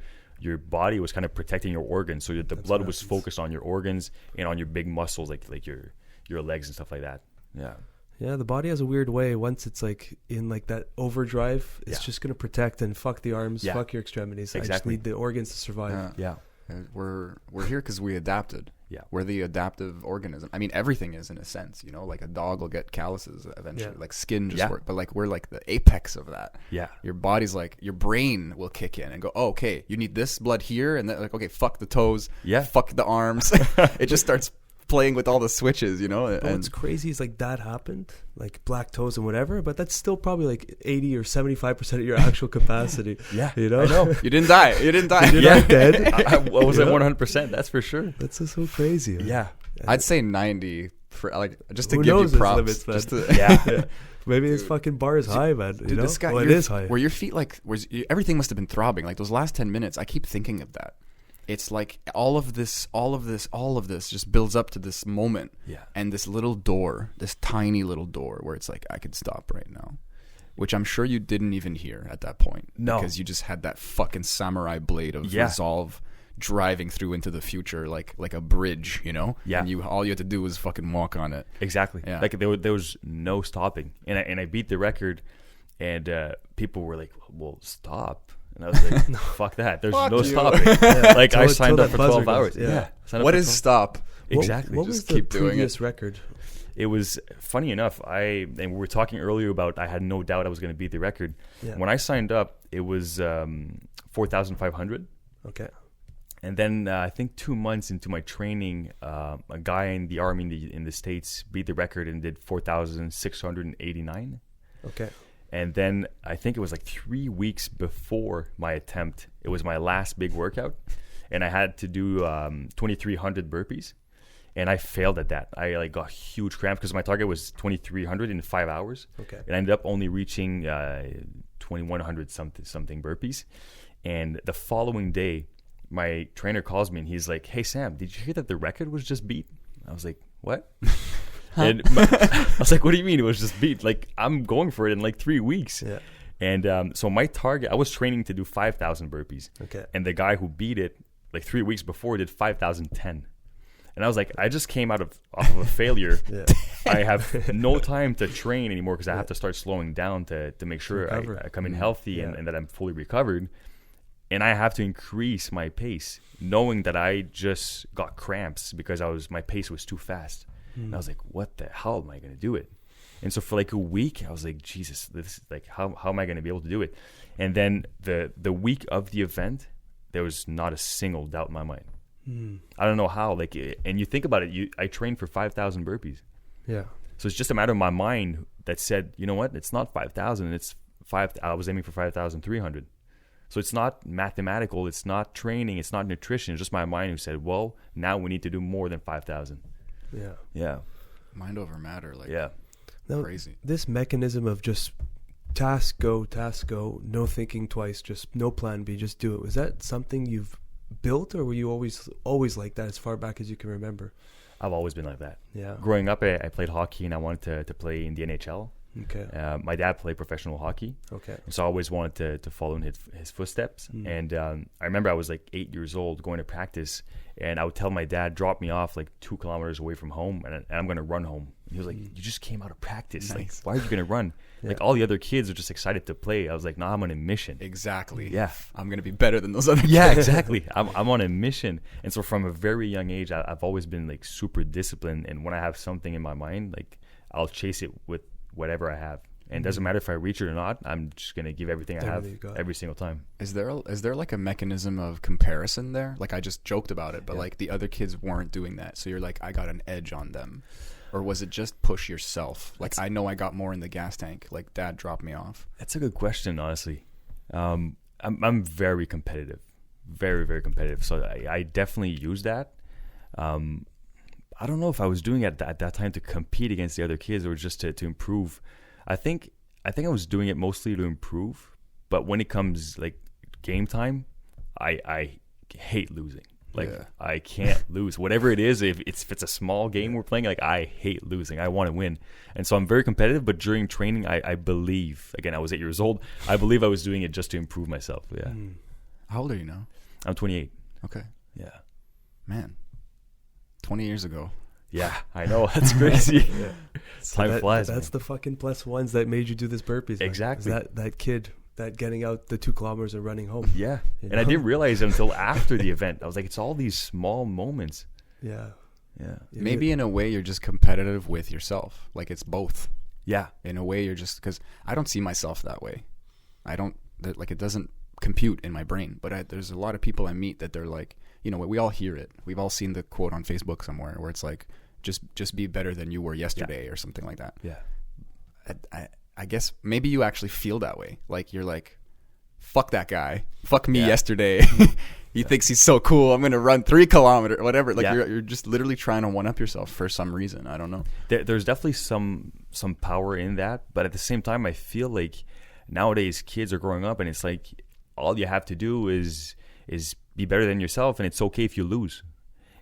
body was kind of protecting your organs, so the blood was focused on your organs and on your big muscles, like your legs and stuff like that. Yeah. Yeah, the body has a weird way. Once it's like in like that overdrive, it's just going to protect and fuck the arms, fuck your extremities. Exactly. I just need the organs to survive. Yeah. We're here because we adapted. Yeah. We're the adaptive organism. I mean, everything is in a sense, like a dog will get calluses eventually, like skin just work. But like we're like the apex of that. Yeah. Your body's like, your brain will kick in and go, oh, okay, you need this blood here. And then like, okay, fuck the toes. Yeah. Fuck the arms. It just starts playing with all the switches, But what's crazy is like that happened, like black toes and whatever, but that's still probably like 80 or 75% of your actual capacity. Yeah, I know. You didn't die. You're not dead. I was at 100%. That's for sure. That's just so crazy. Yeah. I'd say 90 for like just to Who give knows you its props. limits, man. Just to, Yeah. Maybe this fucking bar is high, man. Dude, this guy, it is high. Where your feet like, everything must have been throbbing. Like those last 10 minutes, I keep thinking of that. It's like all of this just builds up to this moment. Yeah. And this little door, this tiny little door where it's like, I could stop right now. Which I'm sure you didn't even hear at that point. No. Because you just had that fucking samurai blade of resolve driving through into the future like a bridge, Yeah. And all you had to do was fucking walk on it. Exactly. Yeah. Like there was no stopping. And I beat the record, and people were like, well, stop. And I was like, fuck that. There's Fuck no you. stopping. Like I signed up for 12 hours. Yeah. What is stop? Exactly. What Just was the keep doing previous it. record? It was funny enough. And we were talking earlier about I had no doubt I was going to beat the record. Yeah. When I signed up, it was 4,500. Okay. And then I think 2 months into my training, a guy in the army in the States beat the record and did 4,689. Okay. And then I think it was like 3 weeks before my attempt, it was my last big workout, and I had to do 2,300 burpees, and I failed at that. I like got huge cramps because my target was 2,300 in 5 hours. Okay. And I ended up only reaching 2,100 something burpees. And the following day, my trainer calls me and he's like, "Hey Sam, did you hear that the record was just beat?" I was like, "What?" And I was like, "What do you mean it was just beat? Like I'm going for it in like 3 weeks." Yeah. And so my target, I was training to do 5,000 burpees. Okay. And the guy who beat it like 3 weeks before did 5,010. And I was like, I just came off of a failure. Yeah. I have no time to train anymore because I have to start slowing down to make sure I come in healthy and that I'm fully recovered. And I have to increase my pace, knowing that I just got cramps because my pace was too fast. And I was like, what the hell am I going to do it? And so for like a week, I was like, Jesus, this is like, how am I going to be able to do it? And then the week of the event, there was not a single doubt in my mind. I don't know how. Like, and you think about it, I trained for 5,000 burpees. Yeah. So it's just a matter of my mind that said, you know what? It's not 5,000. It's I was aiming for 5,300. So it's not mathematical. It's not training. It's not nutrition. It's just my mind who said, well, now we need to do more than 5,000. Yeah. Yeah. Mind over matter. Like, Yeah. Now, crazy. this mechanism of just task go, no thinking twice, just no plan B, just do it. Was that something you've built, or were you always like that as far back as you can remember? I've always been like that. Yeah. Growing up, I played hockey and I wanted to play in the NHL. Okay. My dad played professional hockey. Okay. So I always wanted to follow in his footsteps. And I remember I was like 8 years old going to practice, and I would tell my dad, drop me off like 2 kilometers away from home, and I'm going to run home. He was like, you just came out of practice. Nice. Like, why are you going to run? Like, all the other kids are just excited to play. I was like, no, I'm on a mission. Exactly. Yeah. I'm going to be better than those other Yeah, kids. exactly. I'm on a mission. And so from a very young age, I've always been like super disciplined. And when I have something in my mind, like, I'll chase it with whatever I have. And it doesn't matter if I reach it or not. I'm just going to give everything I have every single time. Is there like a mechanism of comparison there? Like, I just joked about it, but like the other kids weren't doing that. So you're like, I got an edge on them. Or was it just push yourself? Like, I know I got more in the gas tank. Like, dad dropped me off. That's a good question, honestly. I'm very competitive. Very, very competitive. So I definitely use that. I don't know if I was doing it at that time to compete against the other kids or just to improve. I think I was doing it mostly to improve, but when it comes like game time, I hate losing. Like, I can't lose. Whatever it is, if it's a small game we're playing, like, I hate losing. I want to win. And so I'm very competitive, but during training, I believe, again, I was 8 years old, I believe I was doing it just to improve myself. Yeah. How old are you now? I'm 28. Okay. Yeah. Man, 20 years ago. Yeah, I know. That's crazy. Time flies. That's the fucking plus ones that made you do this burpees. Man. Exactly. That kid, that getting out the 2 kilometers and running home. Yeah. You And I know? didn't realize it until after the event. I was like, it's all these small moments. Yeah. Yeah. Maybe in a way you're just competitive with yourself. Like, it's both. Yeah. In a way you're just, because I don't see myself that way. It doesn't compute in my brain. But there's a lot of people I meet that they're like, you know, we all hear it. We've all seen the quote on Facebook somewhere where it's like, just be better than you were yesterday or something like that. Yeah. I guess maybe you actually feel that way. Like, you're like, fuck that guy. Fuck me yesterday. He thinks he's so cool. I'm going to run 3 kilometers, whatever. Like, you're just literally trying to one up yourself for some reason. I don't know. There's definitely some power in that. But at the same time, I feel like nowadays kids are growing up and it's like all you have to do is be better than yourself. And it's okay if you lose.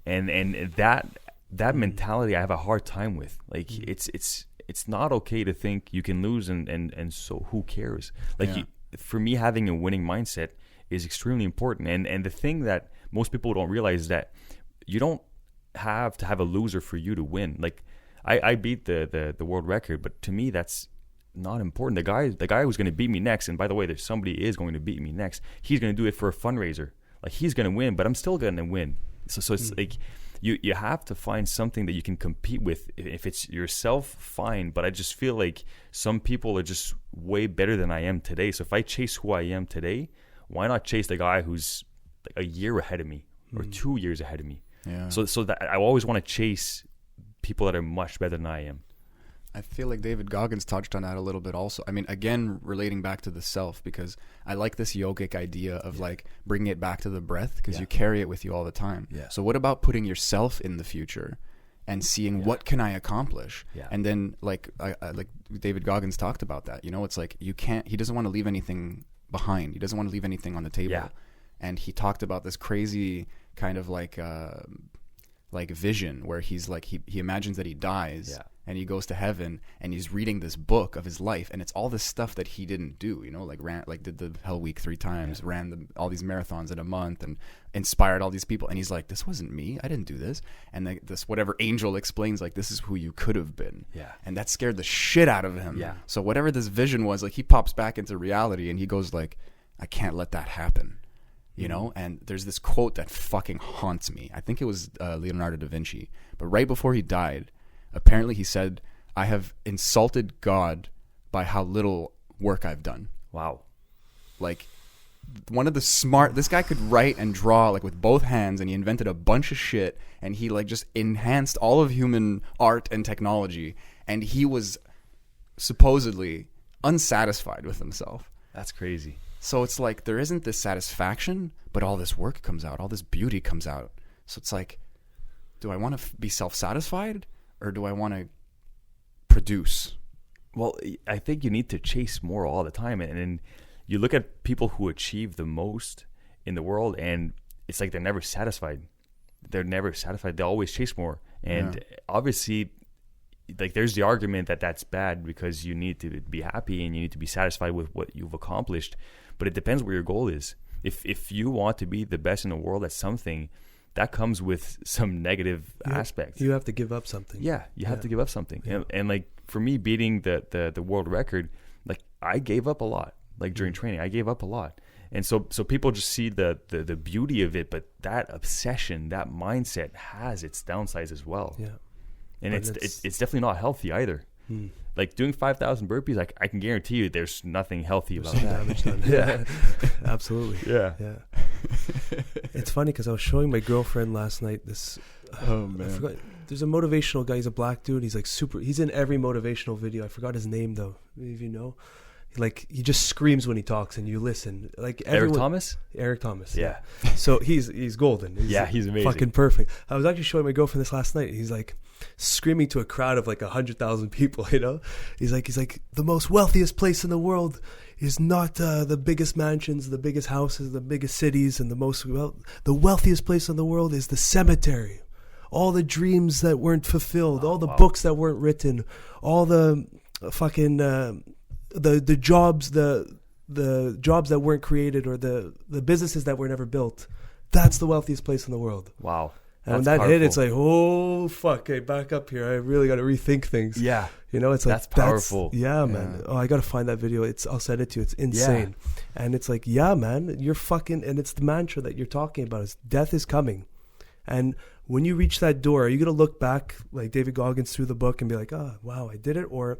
And that mentality I have a hard time with. Like, it's not okay to think you can lose and so who cares? Like, for me, having a winning mindset is extremely important. And the thing that most people don't realize is that you don't have to have a loser for you to win. Like, I beat the world record, but to me that's not important. The guy who's going to beat me next, and by the way, there's somebody is going to beat me next. He's going to do it for a fundraiser. Like, he's going to win, but I'm still going to win. So it's like you have to find something that you can compete with. If it's yourself, fine. But I just feel like some people are just way better than I am today. So if I chase who I am today, why not chase the guy who's like a year ahead of me or 2 years ahead of me? Yeah. So that I always want to chase people that are much better than I am. I feel like David Goggins touched on that a little bit also. I mean, again, relating back to the self, because I like this yogic idea of like bringing it back to the breath, because you carry it with you all the time. Yeah. So what about putting yourself in the future and seeing what can I accomplish? Yeah. And then like David Goggins talked about that, you know, it's like he doesn't want to leave anything behind. He doesn't want to leave anything on the table. Yeah. And he talked about this crazy kind of like vision where he's like, he imagines that he dies and he goes to heaven and he's reading this book of his life, and it's all this stuff that he didn't do, you know, like did the Hell Week 3 times, ran all these marathons in a month and inspired all these people. And he's like, this wasn't me. I didn't do this. And this whatever angel explains, like, this is who you could have been. Yeah. And that scared the shit out of him. Yeah. So whatever this vision was, like, he pops back into reality and he goes like, I can't let that happen. You know, and there's this quote that fucking haunts me. I think it was Leonardo da Vinci. But right before he died, apparently he said, I have insulted God by how little work I've done. Wow. Like, one of the smart. This guy could write and draw like with both hands, and he invented a bunch of shit, and he like just enhanced all of human art and technology, and he was supposedly unsatisfied with himself. That's crazy. So it's like there isn't this satisfaction, but all this work comes out, all this beauty comes out. So it's like, do I want to be self-satisfied, or do I want to produce? Well, I think you need to chase more all the time. And you look at people who achieve the most in the world, and it's like they're never satisfied. They're never satisfied. They always chase more. And obviously, like there's the argument that that's bad because you need to be happy and you need to be satisfied with what you've accomplished. But it depends where your goal is. If you want to be the best in the world at something, that comes with some negative aspects. You have to give up something. Yeah, you have to give up something. And like for me, beating the world record, like I gave up a lot. Like during training, I gave up a lot. And so people just see the beauty of it, but that obsession, that mindset has its downsides as well. Yeah. And it's definitely not healthy either. Like doing 5,000 burpees, like I can guarantee you there's nothing healthy about that. Damage done. Yeah, absolutely. Yeah. It's funny because I was showing my girlfriend last night this. Oh man, I forgot. There's a motivational guy. He's a black dude. He's like super. He's in every motivational video. I forgot his name though. Maybe you know. Like he just screams when he talks, and you listen. Like Eric Thomas. Eric Thomas. Yeah. So he's golden. He's amazing. Fucking perfect. I was actually showing my girlfriend this last night. He's like screaming to a crowd of like 100,000 people. You know. He's like the most wealthiest place in the world is not the biggest mansions, the biggest houses, the biggest cities, and the wealthiest place in the world is the cemetery. All the dreams that weren't fulfilled, all the books that weren't written, all the fucking the jobs the jobs that weren't created, or the businesses that were never built. That's the wealthiest place in the world. Wow. And when that hit, it's like, oh fuck, hey, back up here. I really got to rethink things. Yeah. You know, it's like that's powerful. Yeah, man. Oh, I got to find that video. I'll send it to you. It's insane. Yeah. And it's like, yeah, man, you're fucking, and it's the mantra that you're talking about is death is coming. And when you reach that door, are you going to look back like David Goggins through the book and be like, oh, wow, I did it? Or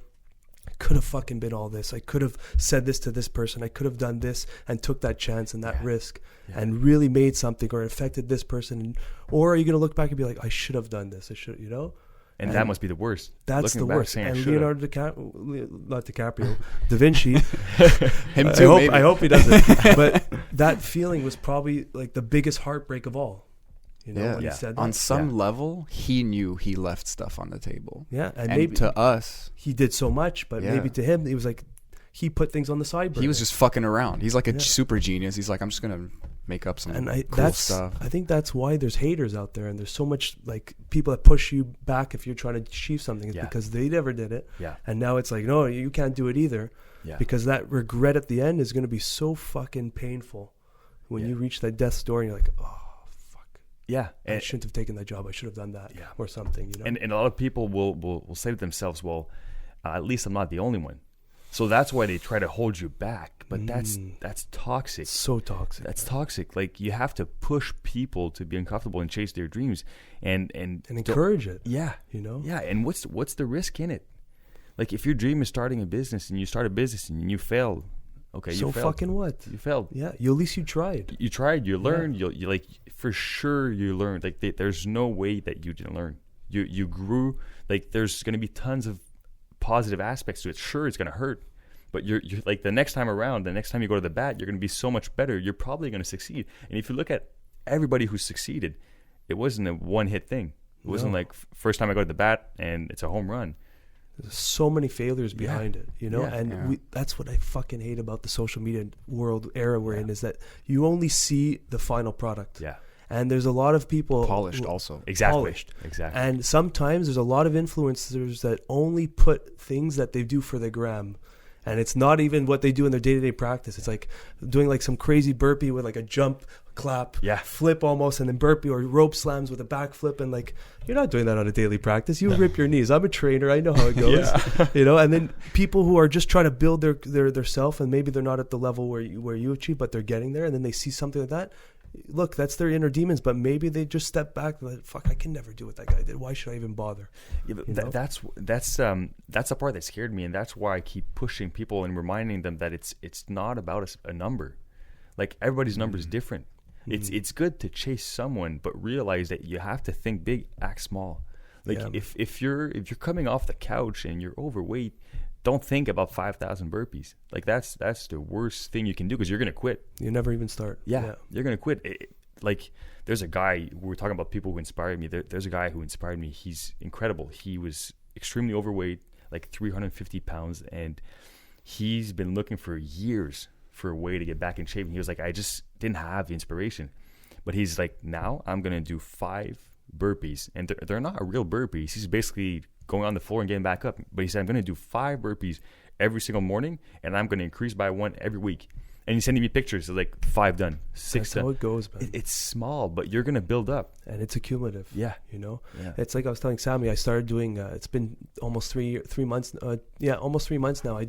I could have fucking been all this. I could have said this to this person. I could have done this and took that chance and that risk and really made something or affected this person. Or are you going to look back and be like, I should have done this. I should, you know? And that must be the worst. That's Looking the worst. Saying, and Leonardo DiCaprio, Da Vinci, him too. I hope he doesn't. But that feeling was probably like the biggest heartbreak of all. You know, when he said that. On some level, he knew he left stuff on the table. Yeah, and maybe to us, he did so much, but maybe to him, he was like, he put things on the side burner. He was just fucking around. He's like a super genius. He's like, I'm just gonna make up some cool stuff. I think that's why there's haters out there, and there's so much like people that push you back if you're trying to achieve something. It's because they never did it. Yeah. And now it's like, no, you can't do it either. Yeah. Because that regret at the end is going to be so fucking painful when you reach that death's door and you're like, oh. Yeah, I shouldn't have taken that job. I should have done that or something. You know, and a lot of people will say to themselves, "Well, at least I'm not the only one." So that's why they try to hold you back. But that's toxic. It's so toxic. That's toxic. Like you have to push people to be uncomfortable and chase their dreams, and encourage it. Yeah, you know. Yeah, and what's the risk in it? Like if your dream is starting a business and you start a business and you fail. Okay, so you failed. Fucking what? You failed. Yeah, at least you tried. You tried. You learned. You like for sure. You learned. Like there's no way that you didn't learn. You grew. Like there's going to be tons of positive aspects to it. Sure, it's going to hurt, but you're like the next time around. The next time you go to the bat, you're going to be so much better. You're probably going to succeed. And if you look at everybody who succeeded, it wasn't a one-hit thing. It wasn't like first time I go to the bat and it's a home run. There's so many failures behind it, you know, and that's what I fucking hate about the social media world era we're in, is that you only see the final product. Yeah. And there's a lot of people polished also. Exactly. Polished. Exactly. And sometimes there's a lot of influencers that only put things that they do for the gram. And it's not even what they do in their day-to-day practice. It's like doing like some crazy burpee with like a jump, clap, flip almost, and then burpee, or rope slams with a back flip. And like, you're not doing that on a daily practice. You rip your knees. I'm a trainer. I know how it goes. You know, and then people who are just trying to build their self, and maybe they're not at the level where you achieve, but they're getting there. And then they see something like that. Look, that's their inner demons, but maybe they just step back and like, fuck, I can never do what that guy did. Why should I even bother? Yeah, but that's the part that scared me, and that's why I keep pushing people and reminding them that it's not about a number. Like everybody's number is different. It's good to chase someone, but realize that you have to think big, act small. Like if you're coming off the couch and you're overweight, don't think about 5,000 burpees. Like that's the worst thing you can do, because you're gonna quit. You never even start. Yeah. You're gonna quit. Like there's a guy, we're talking about people who inspired me. There's a guy who inspired me. He's incredible. He was extremely overweight, like 350 pounds, and he's been looking for years for a way to get back in shape. And he was like, I just didn't have the inspiration. But he's like, now I'm going to do 5 burpees. And they're not real burpees. He's basically going on the floor and getting back up. But he said, I'm going to do 5 burpees every single morning, and I'm going to increase by 1 every week. And he's sending me pictures of like 5 done, 6 That's done. how it goes, man. It's small, but you're going to build up. And it's accumulative. Yeah. You know? Yeah. It's like I was telling Sammy, I started doing, it's been almost 3 months. Almost 3 months now.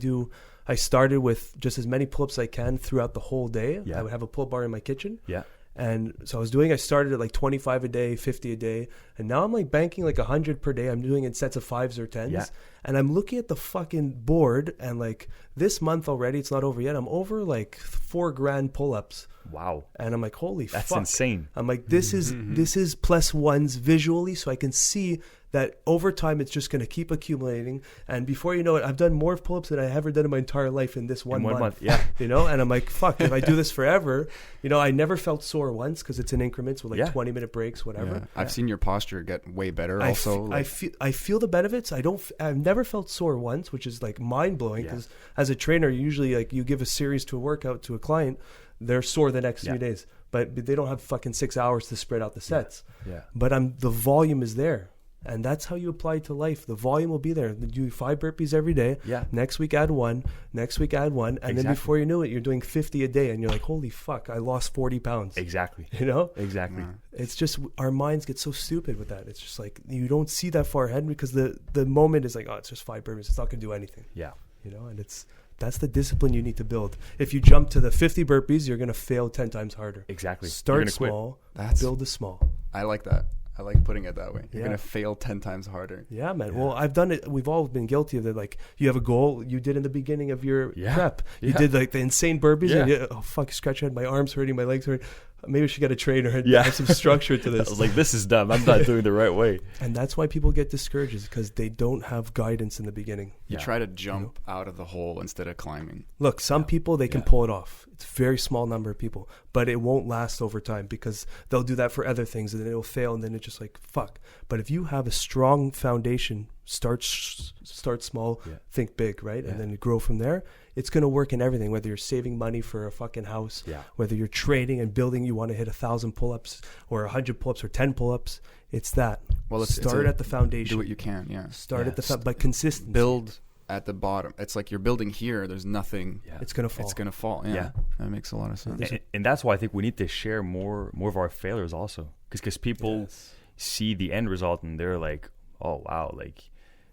I started with just as many pull-ups as I can throughout the whole day. Yeah. I would have a pull-up bar in my kitchen. Yeah. And so I started at like 25 a day, 50 a day. And now I'm like banking like 100 per day. I'm doing it in sets of 5s or 10s. Yeah. And I'm looking at the fucking board, and like this month already, it's not over yet. I'm over like 4 grand pull-ups. Wow. And I'm like, holy fuck. That's insane. I'm like, this is +1s visually, so I can see that over time it's just going to keep accumulating. And before you know it, I've done more pull-ups than I ever done in my entire life in this one month. Yeah. You know, and I'm like, fuck, if I do this forever, you know, I never felt sore once because it's in increments with like 20-minute breaks, whatever. Yeah. I've seen your posture get way better. I feel the benefits. I've never felt sore once, which is like mind blowing, because as a trainer, usually like you give a series to a workout to a client, they're sore the next few days, but they don't have fucking 6 hours to spread out the sets. Yeah. But the volume is there. And that's how you apply it to life. The volume will be there. You do 5 burpees every day. Yeah. Next week, add 1. Next week, add 1. And then before you know it, you're doing 50 a day. And you're like, holy fuck, I lost 40 pounds. Exactly. You know? Exactly. It's just, our minds get so stupid with that. It's just like, you don't see that far ahead, because the moment is like, oh, it's just 5 burpees. It's not going to do anything. Yeah. You know? And that's the discipline you need to build. If you jump to the 50 burpees, you're going to fail 10 times harder. Exactly. Start small. Build the small. I like that. I like putting it that way. You're Yeah. going to fail 10 times harder. Yeah, man. Well, I've done it. We've all been guilty of it. Like, you have a goal you did in the beginning of your prep. You did like the insane burpees. And you, oh, fuck, scratch head. My arms hurting. My legs hurting. Maybe I should get a trainer and have some structure to this. I was like, this is dumb. I'm not doing it the right way. And that's why people get discouraged, is because they don't have guidance in the beginning. You try to jump out of the hole instead of climbing. Look, some people, they can pull it off. It's a very small number of people, but it won't last over time, because they'll do that for other things and then it'll fail, and then it's just like, fuck. But if you have a strong foundation, start small, think big, right? And then you grow from there. It's going to work in everything, whether you're saving money for a fucking house, whether you're trading and building, you want to hit 1,000 pull-ups or 100 pull-ups or 10 pull-ups. It's that. Well, start at the foundation. Do what you can, Start at the but consistency. Build at the bottom. It's like you're building here. There's nothing. It's going to fall. It's going to fall. Yeah. That makes a lot of sense. And that's why I think we need to share more of our failures also. Because people see the end result and they're like, oh, wow, like,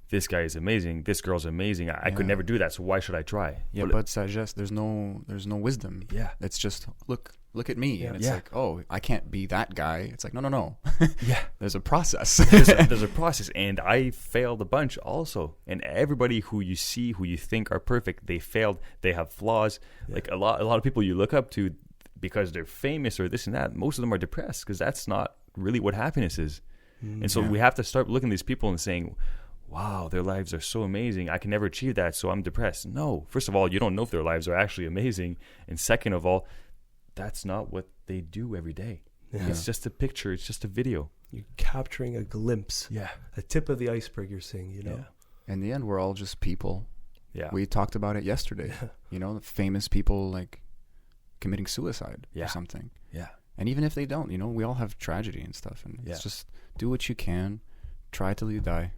this guy is amazing. This girl's amazing. I could never do that. So why should I try? Yeah, but sagesse, there's no wisdom. Yeah, it's just look at me, and it's like, oh, I can't be that guy. It's like no. There's a process. there's a process, and I failed a bunch also. And everybody who you see, who you think are perfect, they failed. They have flaws. Like a lot of people you look up to because they're famous or this and that. Most of them are depressed because that's not really what happiness is. And so we have to start looking at these people and saying, wow, their lives are so amazing. I can never achieve that, so I'm depressed. No. First of all, you don't know if their lives are actually amazing. And second of all, that's not what they do every day. Yeah. It's just a picture. It's just a video. You're capturing a glimpse. Yeah. A tip of the iceberg, you're seeing, you know. Yeah. In the end, we're all just people. Yeah. We talked about it yesterday. You know, famous people like committing suicide or something. Yeah. And even if they don't, you know, we all have tragedy and stuff. And it's just do what you can. Try till you die.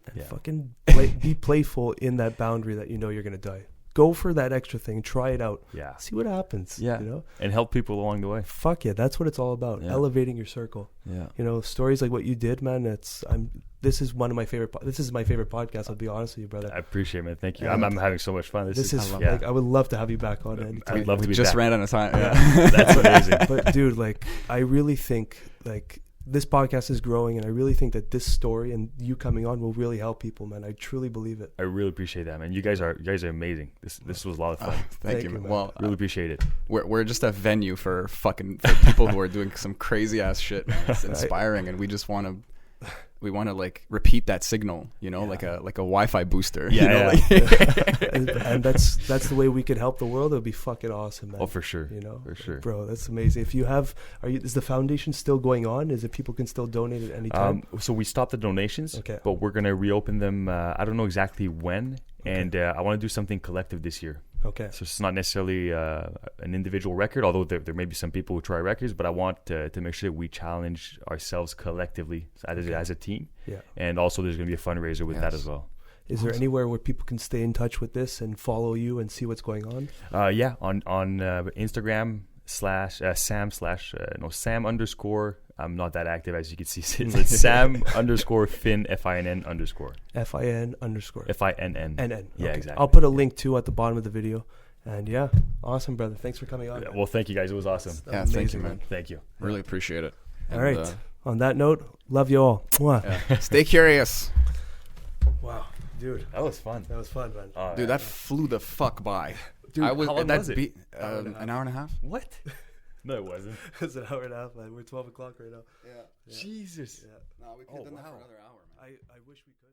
And fucking be playful in that boundary that you know you're going to die. Go for that extra thing. Try it out. Yeah. See what happens. Yeah. You know? And help people along the way. Fuck yeah. That's what it's all about. Yeah. Elevating your circle. Yeah. You know, stories like what you did, man. This is my favorite podcast. I'll be honest with you, brother. I appreciate it, man. Thank you. I'm having so much fun. This is like, I would love to have you back on anytime. I'd love to be just back. ran out of time. Yeah. That's amazing. But dude, like, I really think like this podcast is growing, and I really think that this story and you coming on will really help people, man. I truly believe it. I really appreciate that, man. You guys are amazing. This was a lot of fun. Thank you, man. Well, really appreciate it. we're just a venue for people who are doing some crazy ass shit, man. It's inspiring, and we just want to like repeat that signal, like a Wi-Fi booster. Yeah, and that's the way we could help the world. It would be fucking awesome, man. Oh, for sure. For sure, bro. That's amazing. If you have, is the foundation still going on? Is it people can still donate at any time? So we stopped the donations, okay, but we're gonna reopen them. I don't know exactly when, and I want to do something collective this year. Okay. So it's not necessarily an individual record, although there may be some people who try records, but I want to make sure that we challenge ourselves collectively as a team. Yeah. And also there's going to be a fundraiser with that as well. Is there anywhere where people can stay in touch with this and follow you and see what's going on? Yeah, on Instagram Sam_. I'm not that active, as you can see. It's Sam _Finn FINN_. FINN. Yeah, exactly. I'll put a link too at the bottom of the video. And yeah, awesome, brother. Thanks for coming on. Well, thank you guys. It was awesome. Yeah, amazing, thank you, man. Thank you. Really appreciate it. All right. On that note, love you all. Yeah. Stay curious. Wow, dude. That was fun. That was fun, man. Dude, that flew the fuck by. Dude, how long was it? An hour and a half. What? No, it wasn't. It's an hour and a half, man. We're 12 o'clock right now. Yeah. Jesus. Yeah. No, we could have done that for another hour, man. I wish we could.